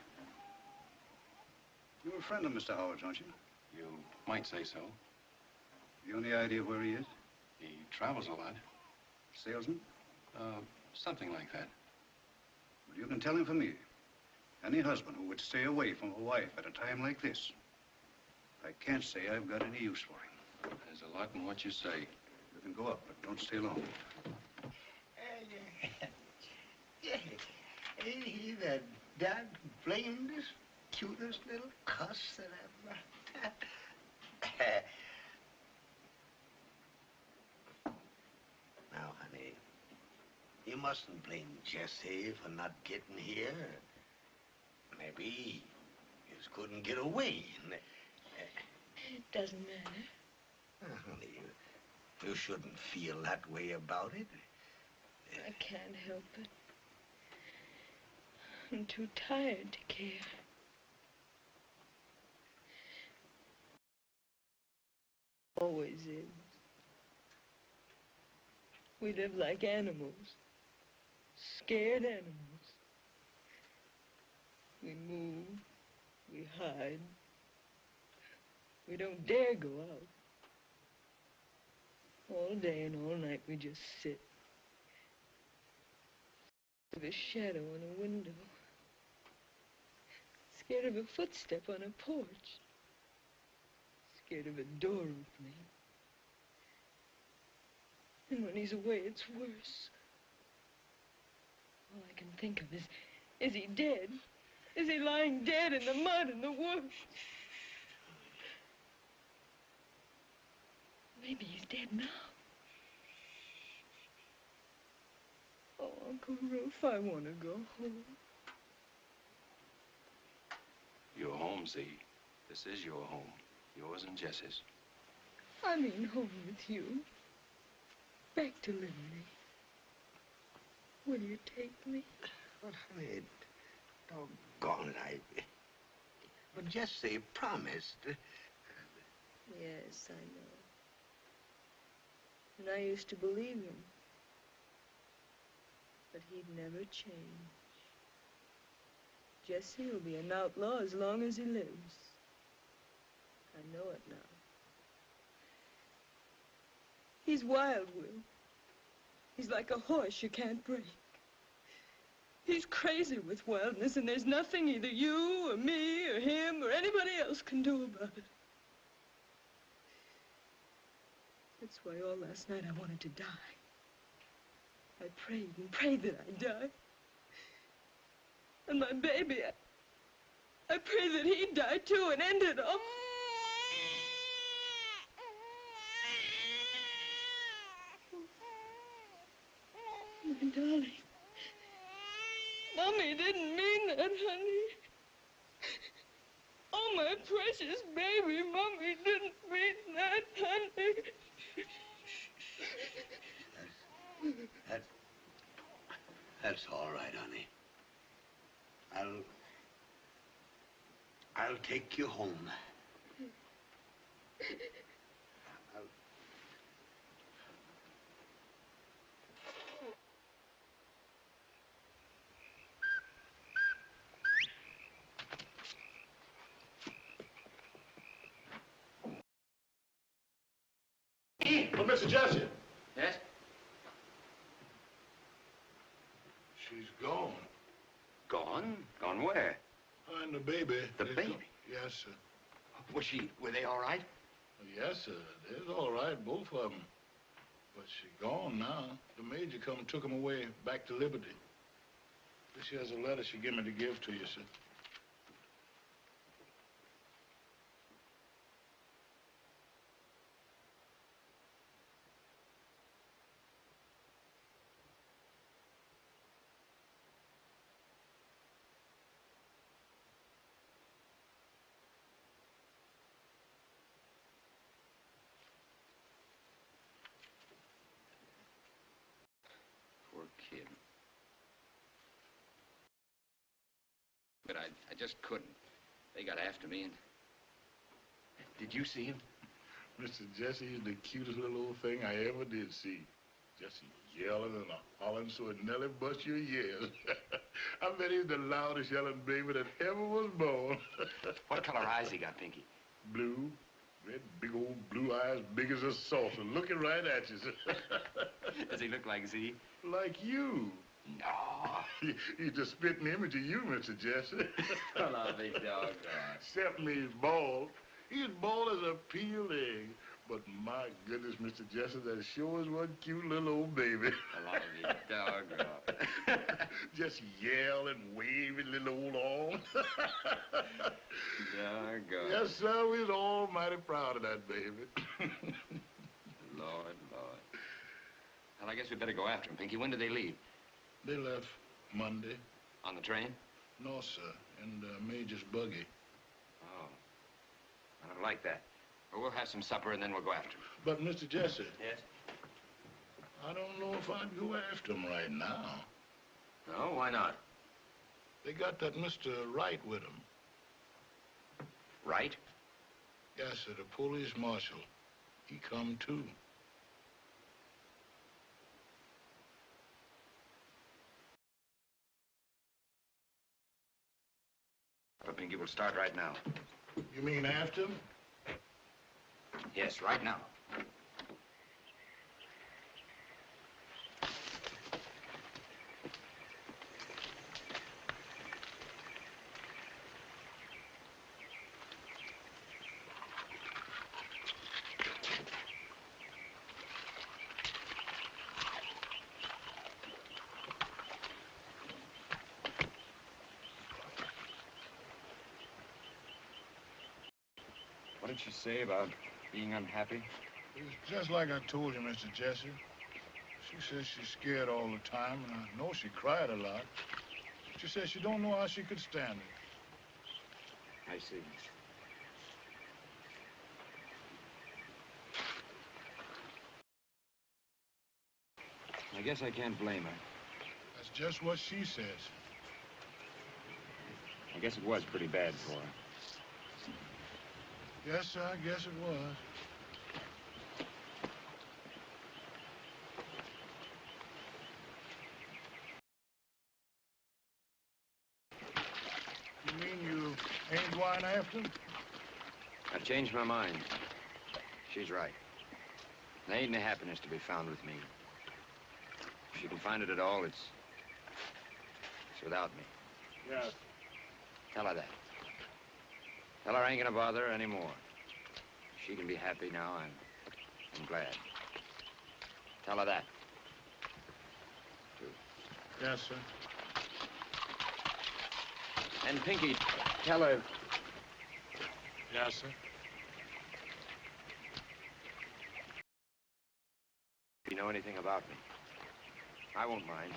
You're a friend of Mr. Howard's, aren't you? You might say so. You any idea where he is? He travels a lot. Salesman? Something like that. Well, you can tell him for me. Any husband who would stay away from a wife at a time like this, I can't say I've got any use for him. There's a lot in what you say. You can go up, but don't stay long. Ain't he the damnedest, cutest little cuss that ever... Now, honey, you mustn't blame Jesse for not getting here. Maybe he just couldn't get away. It doesn't matter. Honey, you shouldn't feel that way about it. I can't help it. I'm too tired to care. Always is. We live like animals. Scared animals. We move. We hide. We don't dare go out. All day and all night we just sit. Of a shadow on a window. Scared of a footstep on a porch. Scared of a door opening. And when he's away, it's worse. All I can think of is he dead? Is he lying dead in the mud in the woods? Maybe he's dead now. Oh, Uncle Ruth, I want to go home. Your home, Z. This is your home. Yours and Jesse's. I mean home with you. Back to Liberty. Will you take me? But honey, doggone it, Well, Jesse promised. Yes, I know. And I used to believe him. But he'd never change. Jesse will be an outlaw as long as he lives. I know it now. He's wild, Will. He's like a horse you can't break. He's crazy with wildness, and there's nothing either you or me or him or anybody else can do about it. That's why all last night I wanted to die. I prayed and prayed that I'd die. And my baby, I prayed that he'd die too and end it all. My darling. Mommy didn't mean that, honey. Oh, my precious baby, Mommy didn't mean that, honey. That's all right, honey. I'll take you home. Well, Mr. Jesse. Yes? She's gone. Gone? Gone where? And the baby. The baby? Yes, sir. Were they all right? Yes, sir. They're all right, both of them. But she gone now. The major come and took them away back to Liberty. This here's a letter she gave me to give to you, sir. Poor kid. But I just couldn't. They got after me and... Did you see him? Mr. Jesse is the cutest little old thing I ever did see. Jesse yelling and hollering so it nearly bust your ears. I bet he's the loudest yelling baby that ever was born. What color eyes he got, Pinky? Blue. Red, big old blue eyes, big as a saucer, looking right at you. Does he look like Z? Like you. No. He's the spitting image of you, Mr. Jesse. Well, now, big dog. Except me, he's bald. He's bald as a peeled egg. But my goodness, Mr. Jesse, that sure is one cute little old baby. I love you, dog. Just yell and wave his little old arm. Doggone. Yes, sir, we're almighty proud of that baby. Lord. Well, I guess we better go after him, Pinky. When did they leave? They left Monday. On the train? No, sir, in Major's buggy. Oh. I don't like that. Well, we'll have some supper and then we'll go after him. But, Mr. Jesse. Yes? I don't know if I'd go after him right now. No, why not? They got that Mr. Wright with them. Wright? Yes, sir, the police marshal. He come too. Well, Pinky, we'll start right now. You mean after him? Yes, right now. What did she say about being unhappy? It's just like I told you, Mr. Jesse. She says she's scared all the time, and I know she cried a lot. She says she don't know how she could stand it. I see. I guess I can't blame her. That's just what she says. I guess it was pretty bad for her. Yes, sir, I guess it was. You mean you ain't going after him? I've changed my mind. She's right. There ain't any happiness to be found with me. If she can find it at all, it's without me. Yes. Tell her that. Tell her I ain't gonna bother her anymore. If she can be happy now, I'm glad. Tell her that. Yes, sir. And Pinky, tell her. Yes, sir. If you know anything about me, I won't mind.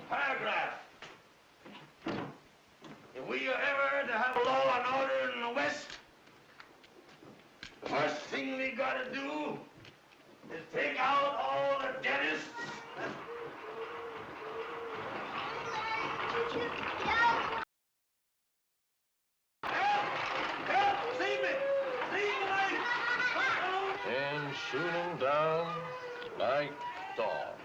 Paragraph. If we are ever to have law and order in the West, the first thing we gotta do is take out all the dentists. Help! Save me! Save me! And shoot 'em down like dogs.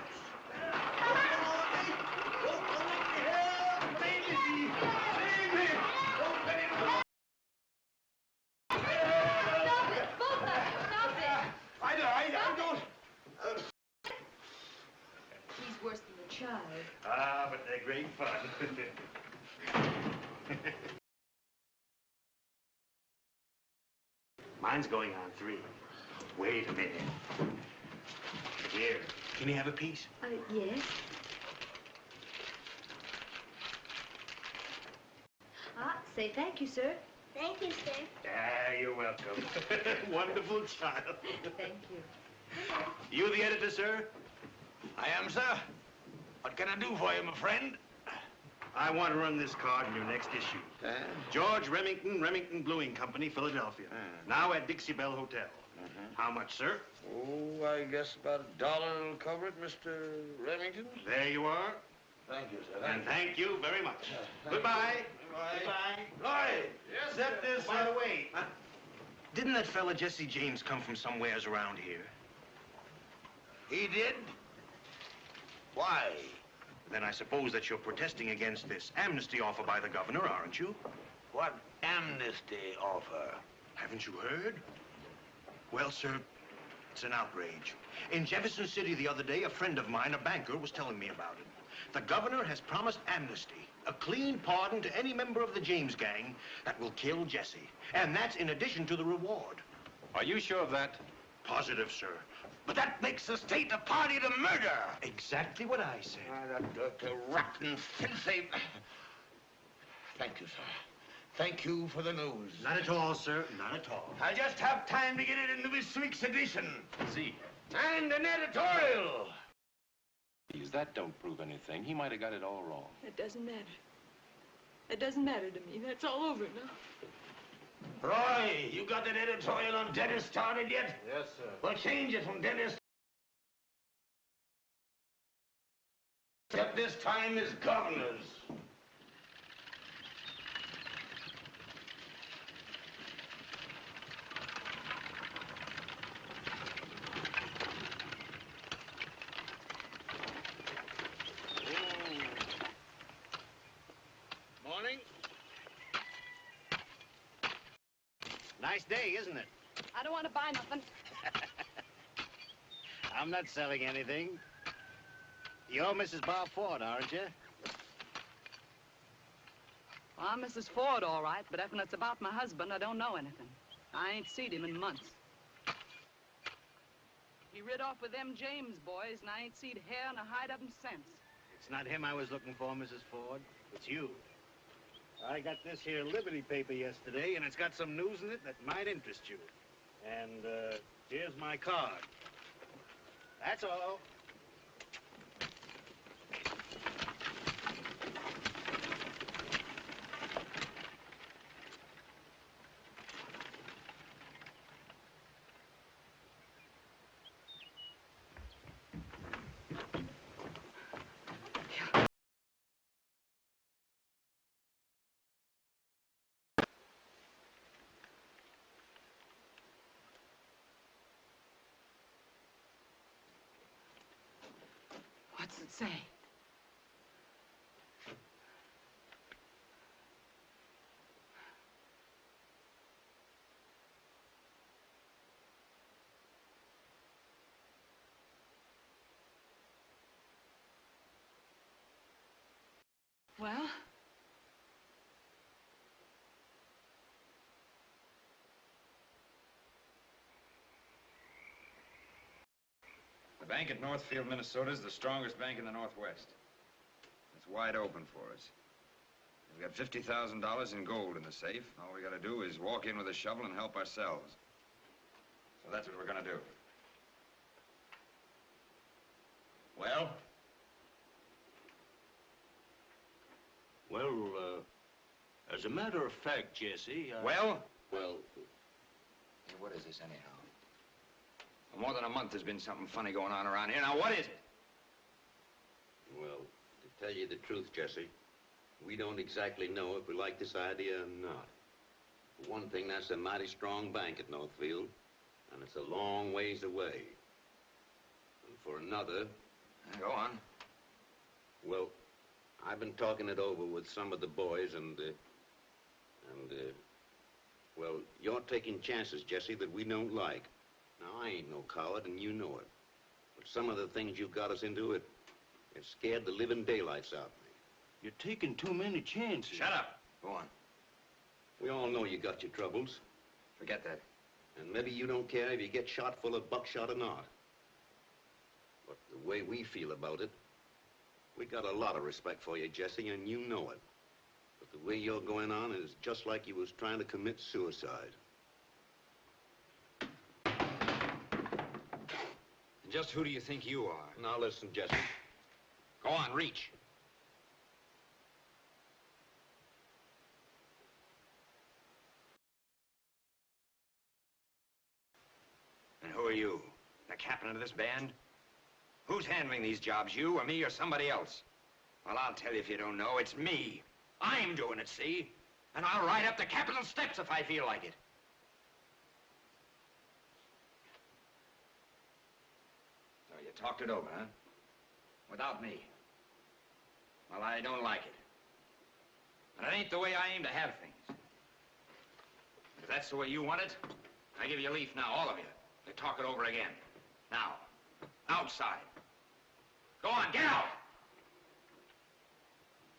I don't. He's worse than a child. Ah, but they're great fun. Mine's going on 3. Wait a minute. Here, can you have a piece? Yes. Say thank you, sir. Thank you, sir. Ah, you're welcome. Wonderful child. Thank you. You the editor, sir? I am, sir. What can I do for you, my friend? I want to run this card in your next issue. George Remington Bluing Company, Philadelphia. Now at Dixie Bell Hotel. How much, sir? Oh, I guess about $1 will cover it, Mr. Remington. There you are. Thank you, sir. And thank you very much. Goodbye. Goodbye. Lloyd. Yes, Except sir. this, by the way. Didn't that fella Jesse James come from somewheres around here? He did? Why? Then I suppose that you're protesting against this amnesty offer by the governor, aren't you? What amnesty offer? Haven't you heard? Well, sir, it's an outrage. In Jefferson City the other day, a friend of mine, a banker, was telling me about it. The governor has promised amnesty, a clean pardon to any member of the James gang that will kill Jesse. And that's in addition to the reward. Are you sure of that? Positive, sir. But that makes the state a party to murder. Exactly what I said. That dirty, rotten, filthy... Thank you, sir. Thank you for the news. Not at all, sir. Not at all. I just have time to get it into this week's edition. See. And an editorial. Please, that don't prove anything. He might have got it all wrong. It doesn't matter. It doesn't matter to me. That's all over now. Roy, you got that editorial on dentist started yet? Yes, sir. Well, change it from dentist. Except this time is governors. Morning. Nice day, isn't it? I don't want to buy nothing. I'm not selling anything. You're Mrs. Bob Ford, aren't you? Well, I'm Mrs. Ford, all right, but if it's about my husband, I don't know anything. I ain't seen him in months. He rid off with them James boys, and I ain't seen hair and a hide of him since. It's not him I was looking for, Mrs. Ford. It's you. I got this here Liberty paper yesterday, and it's got some news in it that might interest you. And, here's my card. That's all. What's it say? Well? The bank at Northfield, Minnesota is the strongest bank in the Northwest. It's wide open for us. We've got $50,000 in gold in the safe. All we gotta do is walk in with a shovel and help ourselves. So that's what we're gonna do. Well? Well, as a matter of fact, Jesse, Well? Well... Hey, what is this, anyhow? For more than a month, there's been something funny going on around here. Now, what is it? Well, to tell you the truth, Jesse, we don't exactly know if we like this idea or not. For one thing, that's a mighty strong bank at Northfield, and it's a long ways away. And for another... Go on. Well, I've been talking it over with some of the boys, well, you're taking chances, Jesse, that we don't like. Now, I ain't no coward, and you know it. But some of the things you've got us into, it scared the living daylights out of me. You're taking too many chances. Shut up. Go on. We all know you got your troubles. Forget that. And maybe you don't care if you get shot full of buckshot or not. But the way we feel about it, we got a lot of respect for you, Jesse, and you know it. But the way you're going on is just like you was trying to commit suicide. And just who do you think you are? Now listen, Jesse. Go on, reach. And who are you? The captain of this band? Who's handling these jobs, you or me or somebody else? Well, I'll tell you if you don't know, it's me. I'm doing it, see? And I'll ride up the Capitol steps if I feel like it. So you talked it over, huh? Without me. Well, I don't like it. But it ain't the way I aim to have things. If that's the way you want it, I give you a leaf now, all of you, to talk it over again. Now, outside. Go on, get out!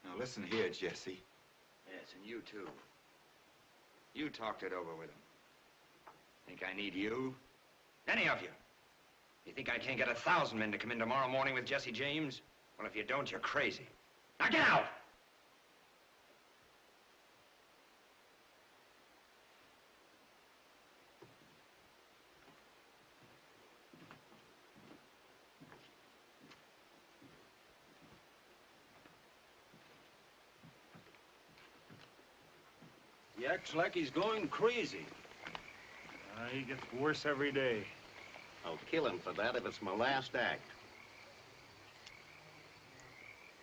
Now, listen here, Jesse. Yes, and you, too. You talked it over with him. Think I need you? Any of you? You think I can't get 1,000 men to come in tomorrow morning with Jesse James? Well, if you don't, you're crazy. Now get out! He acts like he's going crazy. He gets worse every day. I'll kill him for that if it's my last act.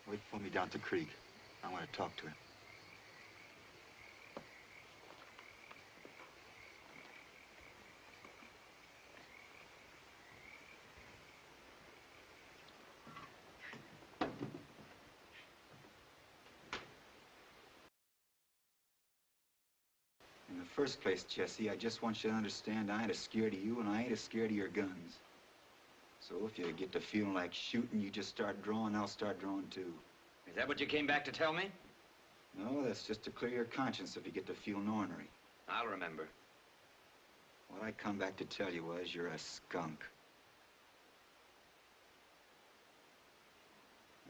Wait for me down at the creek. I want to talk to him. In the first place, Jesse, I just want you to understand I ain't as scared of you and I ain't as scared of your guns. So if you get to feeling like shooting, you just start drawing, I'll start drawing too. Is that what you came back to tell me? No, that's just to clear your conscience if you get to feeling ornery. I'll remember. What I come back to tell you was you're a skunk.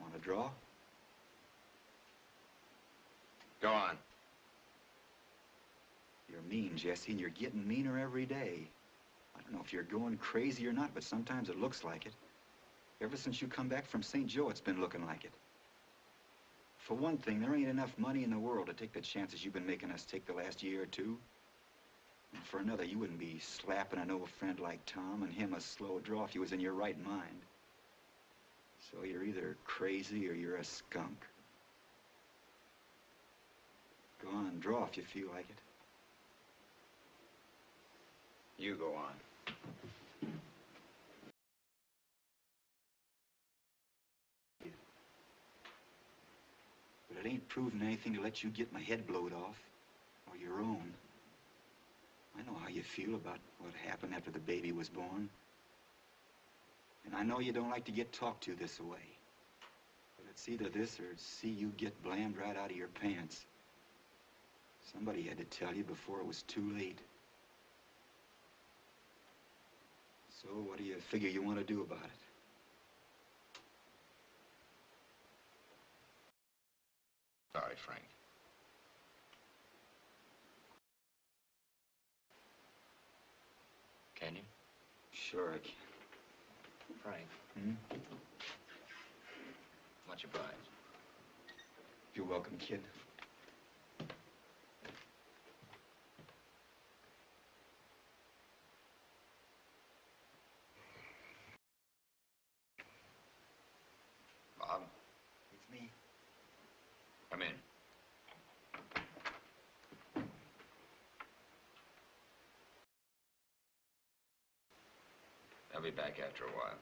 Want to draw? Go on. You're mean, Jesse, and you're getting meaner every day. I don't know if you're going crazy or not, but sometimes it looks like it. Ever since you come back from St. Joe, it's been looking like it. For one thing, there ain't enough money in the world to take the chances you've been making us take the last year or two. And for another, you wouldn't be slapping an old friend like Tom and him a slow draw if you was in your right mind. So you're either crazy or you're a skunk. Go on, draw if you feel like it. You go on. But it ain't proving anything to let you get my head blowed off, or your own. I know how you feel about what happened after the baby was born. And I know you don't like to get talked to this way. But it's either this or see you get blammed right out of your pants. Somebody had to tell you before it was too late. So what do you figure you want to do about it? Sorry, Frank. Can you? Sure I can. Frank. Hmm? Much obliged. You're welcome, kid. Bob? It's me. Come in. I'll be back after a while.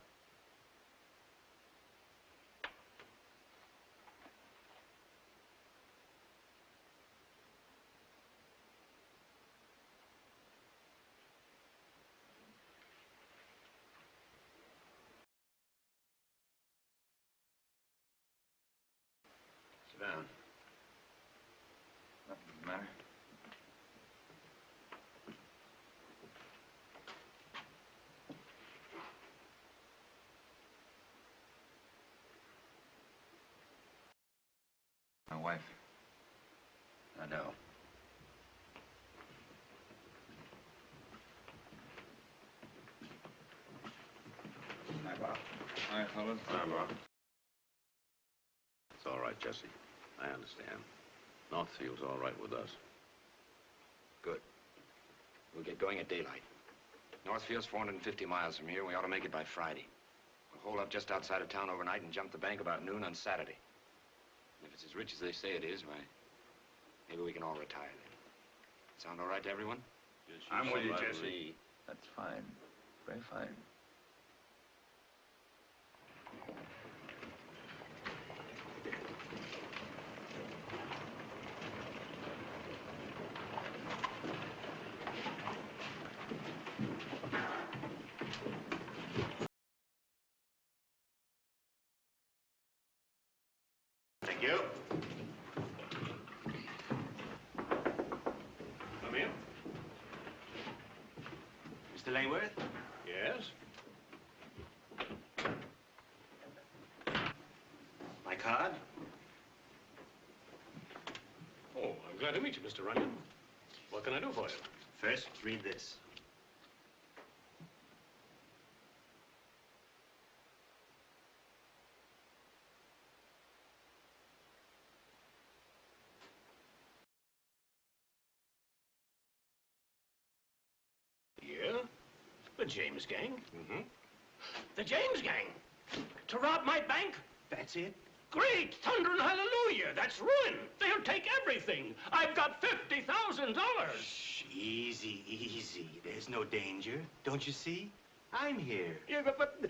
Sit down. Nothing the matter? My wife. I know. Hi, Bob. Hi, fellas. Hi, Bob. It's all right, Jesse. I understand. Northfield's all right with us. Good. We'll get going at daylight. Northfield's 450 miles from here. We ought to make it by Friday. We'll hold up just outside of town overnight and jump the bank about noon on Saturday. And if it's as rich as they say it is, why, maybe we can all retire then. Sound all right to everyone? I'm with you, Right Jesse. me. That's fine. Very fine. Thank you. Come in. Mr. Langworth? Yes? My card? Oh, I'm glad to meet you, Mr. Runyon. What can I do for you? First, read this. Yeah? The James gang? Mm-hmm. The James gang? To rob my bank? That's it? Great thunder and hallelujah! That's ruin! They'll take everything! I've got $50,000! Shh, easy, easy. There's no danger. Don't you see? I'm here. Yeah, but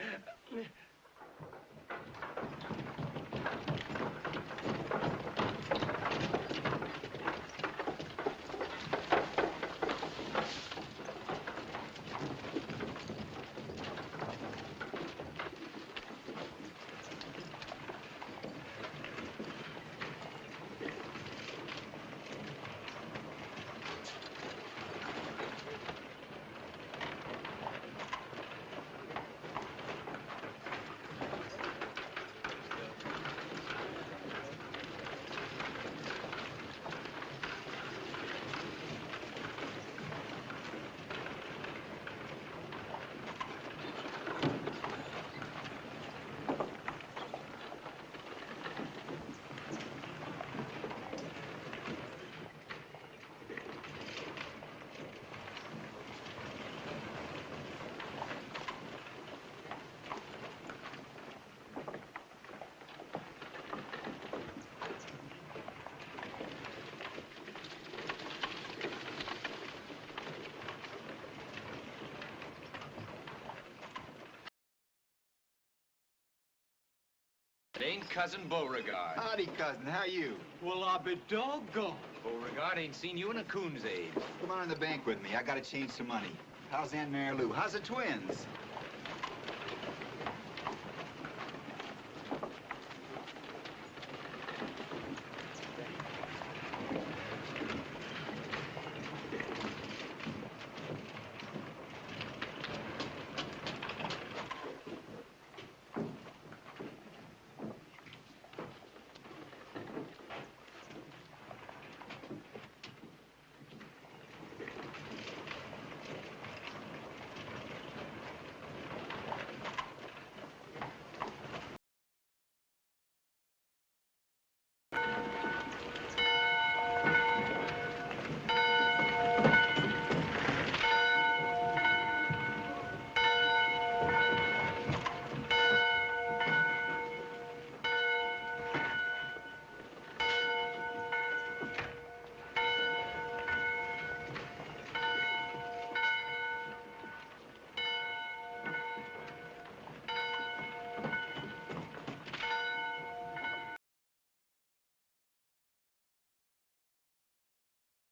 ain't Cousin Beauregard. Howdy, cousin. How you? Well, I'll be doggone. Beauregard ain't seen you in a coon's age. Come on in the bank with me. I gotta change some money. How's Aunt Mary Lou? How's the twins?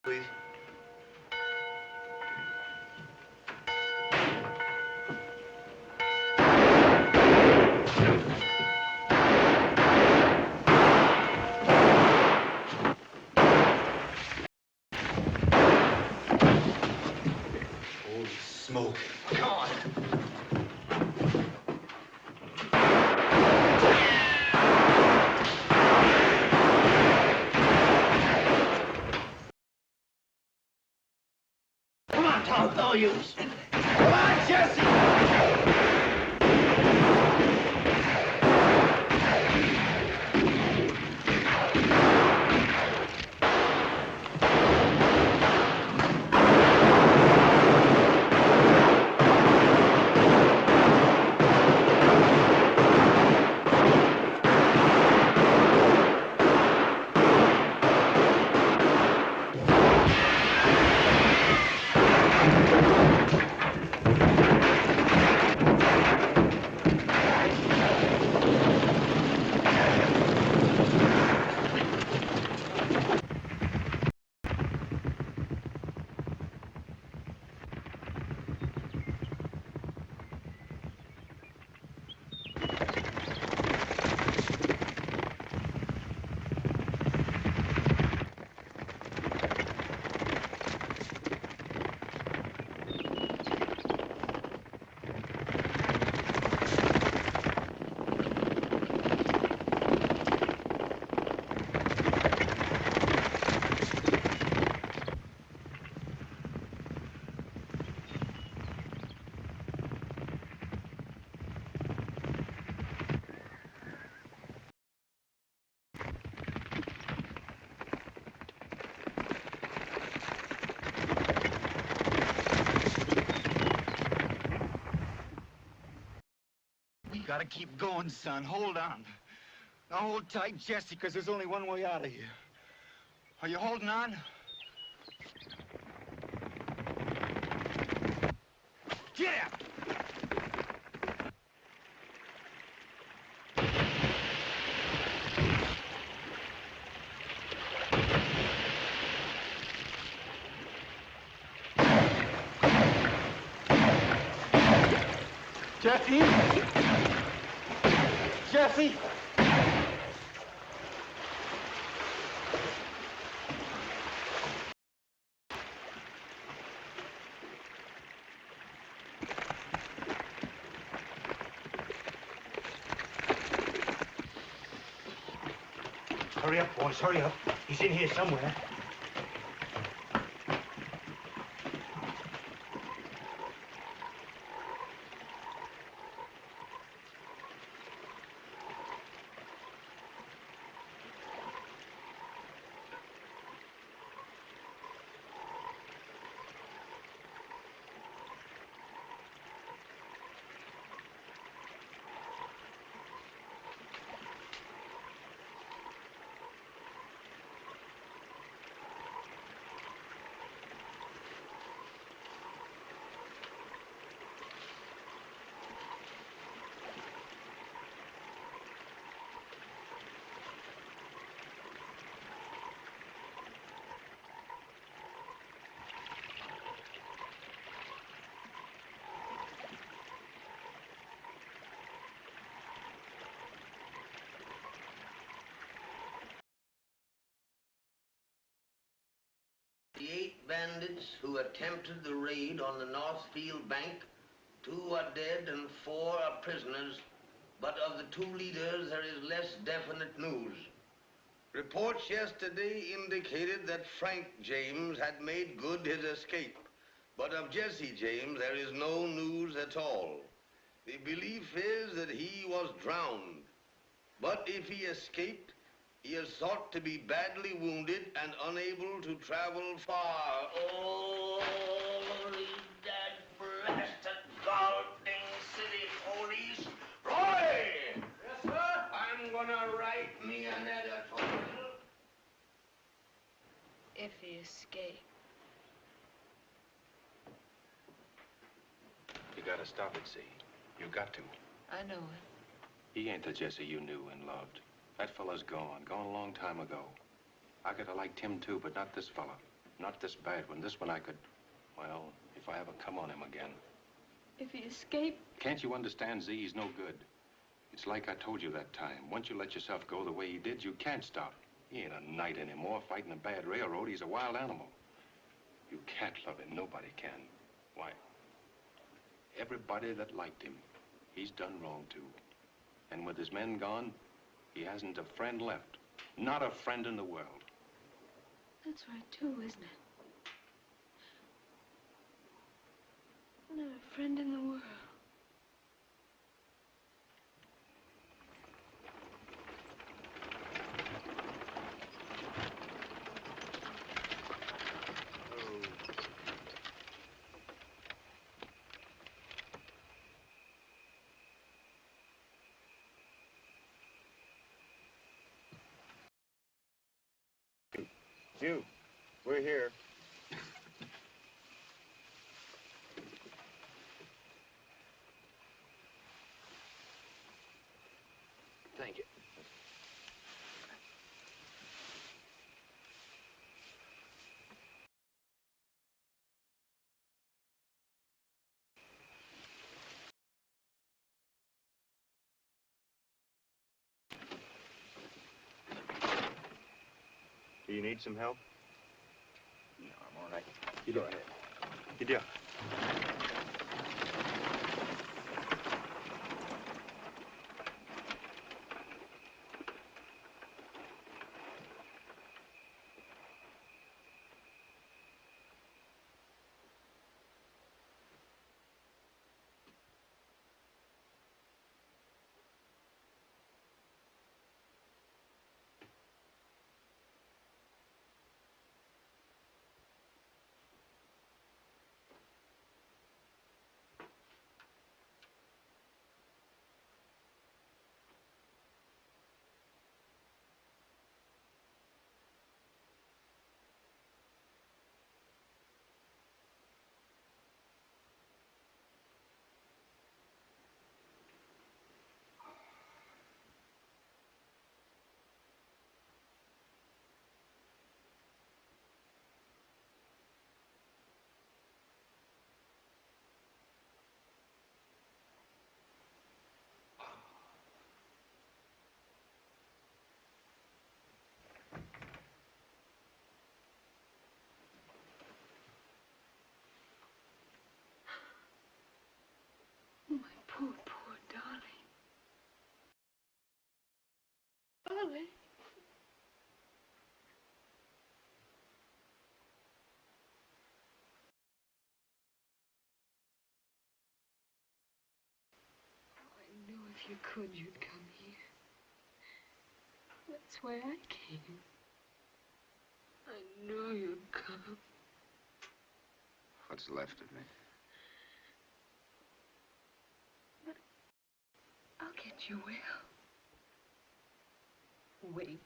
Please. Holy smoke. Come on. Outlaw use. Come on, Jesse! Gotta keep going, son. Hold on. Now hold tight, Jesse, because there's only one way out of here. Are you holding on? Get out! Jesse! Jesse! Hurry up, boys, hurry up. He's in here somewhere. bandits who attempted the raid on the Northfield Bank. 2 are dead and 4 are prisoners, but of the 2 leaders there is less definite news. Reports yesterday indicated that Frank James had made good his escape, but of Jesse James there is no news at all. The belief is that he was drowned, but if he escaped, he is thought to be badly wounded and unable to travel far. Oh, that blasted Golden City police. Roy! Yes, sir? I'm gonna write me an editorial. If he escaped. You gotta stop it, see? You got to. I know it. He ain't the Jesse you knew and loved. That fella's gone a long time ago. I could have liked him too, but not this fella. Not this bad one. This one I could, well, if I ever come on him again. If he escaped? Can't you understand, Z? He's no good. It's like I told you that time. Once you let yourself go the way he did, you can't stop. He ain't a knight anymore fighting a bad railroad. He's a wild animal. You can't love him. Nobody can. Why? Everybody that liked him, he's done wrong too. And with his men gone, he hasn't a friend left. Not a friend in the world. That's right, too, isn't it? Not a friend in the world. You, we're here. Thank you. Do you need some help? No, I'm all right. You go ahead. You do. Oh, my poor, poor darling. Darling. Oh, I knew if you could, you'd come here. That's why I came. I knew you'd come. What's left of me? But I'll get you well. Wait.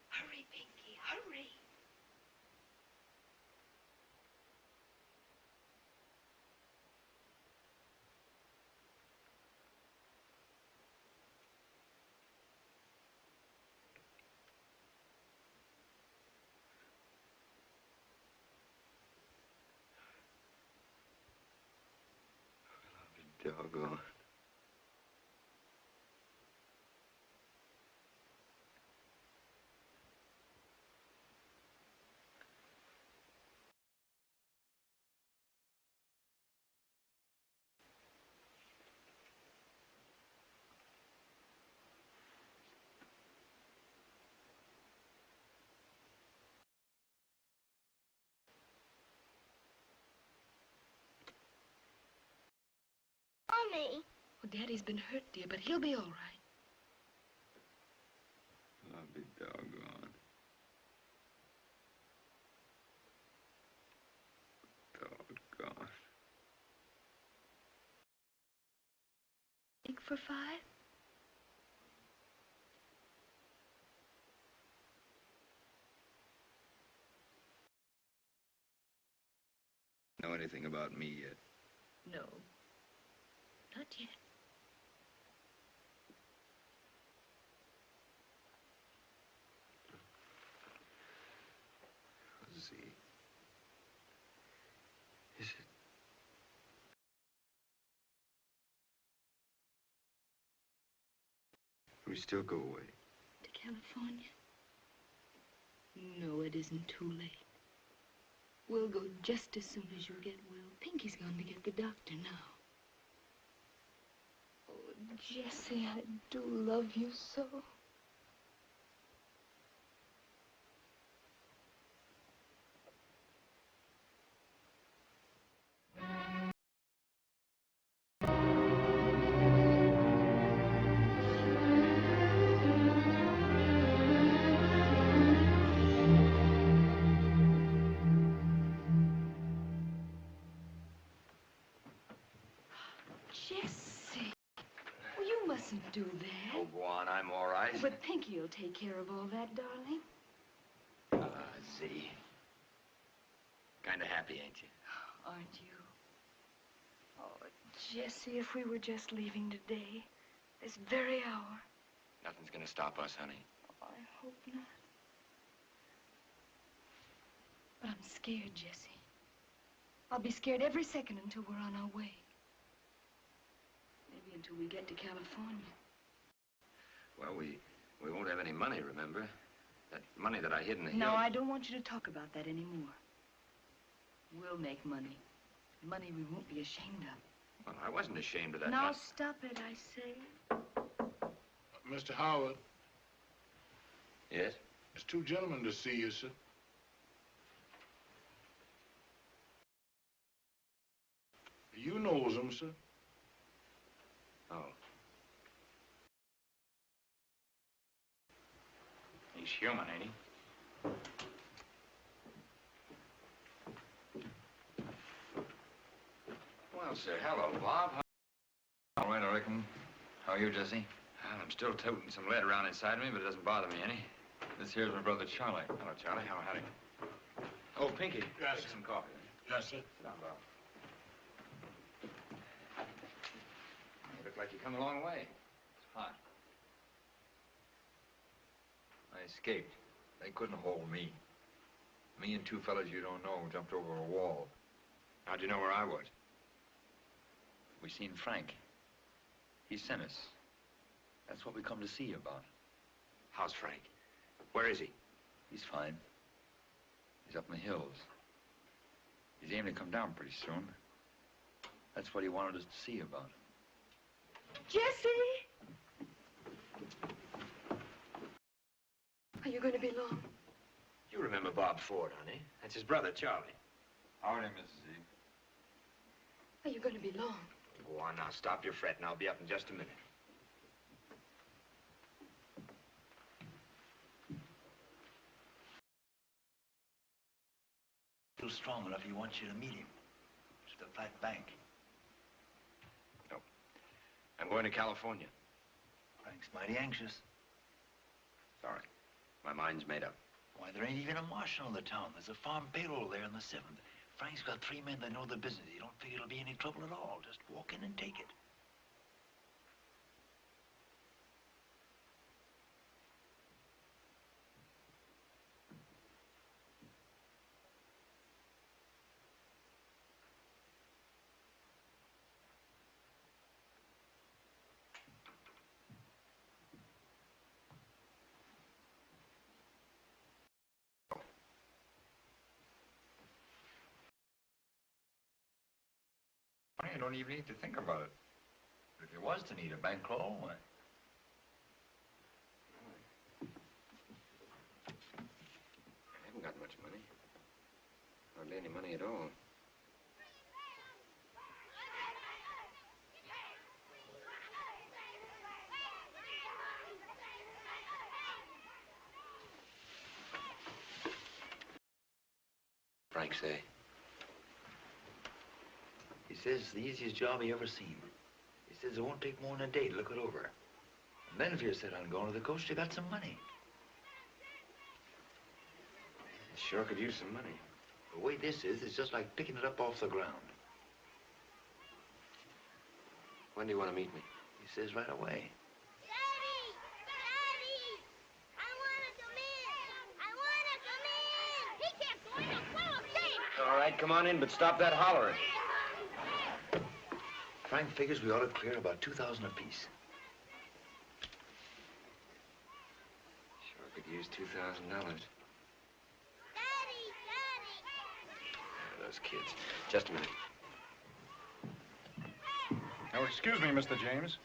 Hurry, Pinky, hurry. Doggone. me. Well, Daddy's been hurt, dear, but he'll be all right. I'll be doggone. Doggone. Think for 5? Know anything about me yet? No. Not yet. Let's see. Is it? We still go away. To California? No, it isn't too late. We'll go just as soon as you get well. Pinky's going to get the doctor now. Oh, Jesse, I do love you so. Jesse. Well, you mustn't do that. Oh, go on. I'm all right. But Pinky will take care of all that, darling. Z. Kind of happy, ain't you? Aren't you? Oh, Jesse, if we were just leaving today, this very hour. Nothing's gonna stop us, honey. Oh, I hope not. But I'm scared, Jesse. I'll be scared every second until we're on our way. Maybe until we get to California. Well, we won't have any money, remember? That money that I hid in the No, hills. I don't want you to talk about that anymore. We'll make money. Money we won't be ashamed of. Well, I wasn't ashamed of that Now money. stop it, I say. Mr. Howard, Yes? there's 2 gentlemen to see you, sir. You knows them, sir. Oh. He's human, ain't he? Well, sir, hello, Bob. All right, I reckon. How are you, Jesse? Well, I'm still toting some lead around inside me, but it doesn't bother me any. This here's my brother, Charlie. Hello, Charlie. How howdy. Oh, Pinky. Yes, Take some coffee. Yes, sir. Sit down, Bob. You look like you come a long way. It's hot. I escaped. They couldn't hold me. Me and 2 fellas you don't know jumped over a wall. How'd you know where I was? We seen Frank. He sent us. That's what we come to see you about. How's Frank? Where is he? He's fine. He's up in the hills. He's aiming to come down pretty soon. That's what he wanted us to see you about. Jesse! Are you going to be long? You remember Bob Ford, honey. That's his brother, Charlie. Howdy, Mrs. Eve. Are you going to be long? Go on now. Stop your fretting. I'll be up in just a minute. Still strong enough, he wants you to meet him. It's the Flat Bank. No. I'm going to California. Frank's mighty anxious. Sorry. My mind's made up. Why, there ain't even a marshal in the town. There's a farm payroll there in the 7th. Frank's got 3 men that know the business. You don't figure it'll be any trouble at all. Just walk in and take it. You don't even need to think about it. If you was to need a bankroll, why? I haven't got much money. Hardly any money at all. Frank say? He says it's the easiest job he ever seen. He says it won't take more than a day to look it over. And then if you're set on going to the coast, you got some money. Sure could use some money. The way this is, it's just like picking it up off the ground. When do you want to meet me? He says right away. All right, come on in, but stop that hollering. Frank figures we ought to clear about $2,000 apiece. Sure could use $2,000. Those kids. Just a minute. Oh, excuse me, Mr. James.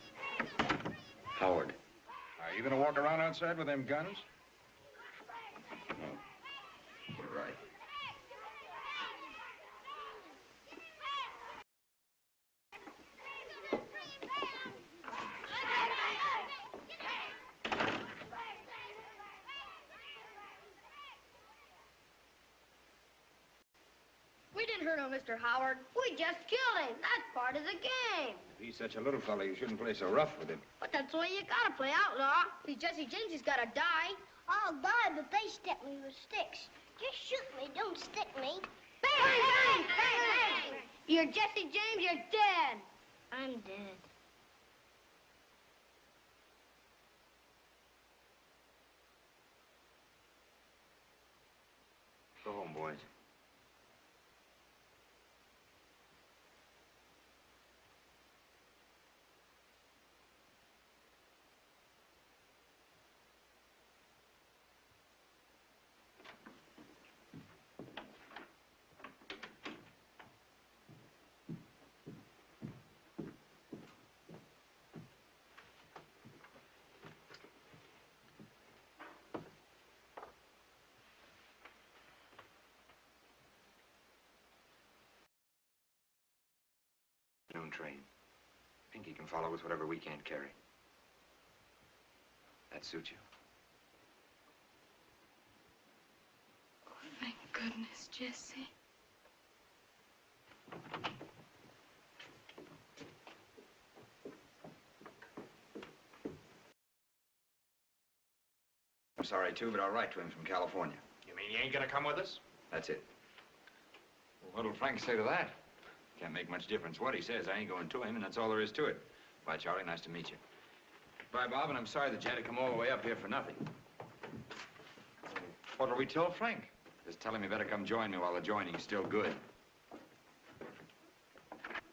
Howard. Are you gonna walk around outside with them guns? You're right. We didn't hurt him, Mr. Howard. We just killed him. That's part of the game. If he's such a little fella, you shouldn't play so rough with him. But that's the way you gotta play outlaw. If Jesse James, he's gotta die. I'll die, but they stick me with sticks. Just shoot me, don't stick me. Bang, bang, bang, bang. You're Jesse James, you're dead. I'm dead. Go home, boys. Noon train. Pinky can follow with whatever we can't carry. That suit you? Thank goodness, Jesse. I'm sorry, too, but I'll write to him from California. You mean you ain't gonna come with us? That's it. Well, what'll Frank say to that? Can't make much difference what he says. I ain't going to him, and that's all there is to it. Bye, Charlie. Nice to meet you. Bye, Bob, and I'm sorry that you had to come all the way up here for nothing. What'll we tell Frank? Just tell him he better come join me while the joining's still good.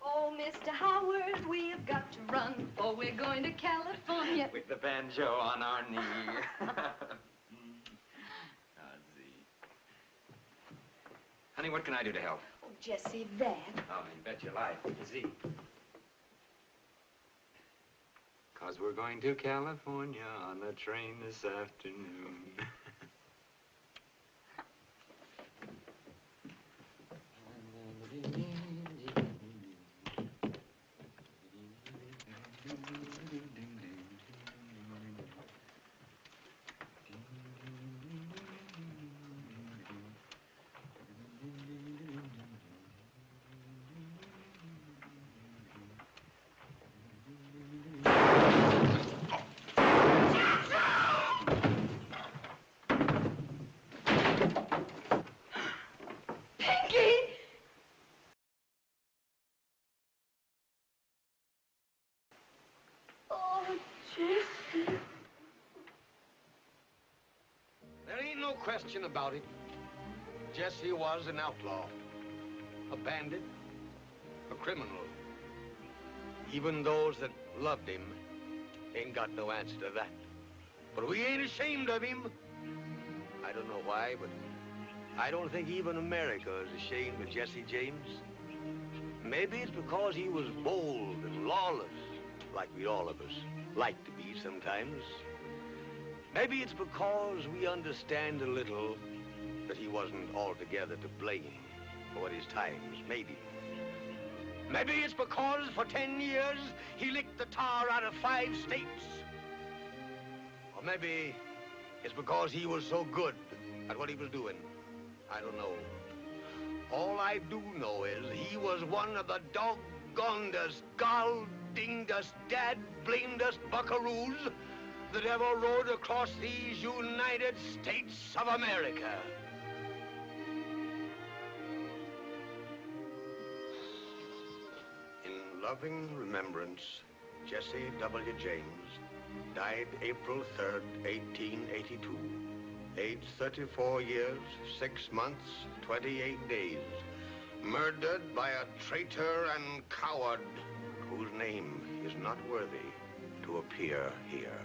Oh, Mr. Howard, we've got to run, for we're going to California. With the banjo on our knee. Honey, what can I do to help? Oh, Jesse, that. Oh, you bet your life. Is he? 'Cause we're going to California on the train this afternoon. There ain't no question about it. Jesse was an outlaw, a bandit, a criminal. Even those that loved him ain't got no answer to that. But we ain't ashamed of him. I don't know why, but I don't think even America is ashamed of Jesse James. Maybe it's because he was bold and lawless, like we all of us like to be sometimes. Maybe it's because we understand a little that he wasn't altogether to blame for his times, maybe. Maybe it's because for 10 years he licked the tar out of 5 states. Or maybe it's because he was so good at what he was doing. I don't know. All I do know is he was one of the doggonedest, gall-dingedest, dad-blamedest buckaroos that ever rode across these United States of America. In loving remembrance, Jesse W. James died April 3rd, 1882. Age 34 years, 6 months, 28 days. Murdered by a traitor and coward whose name is not worthy to appear here.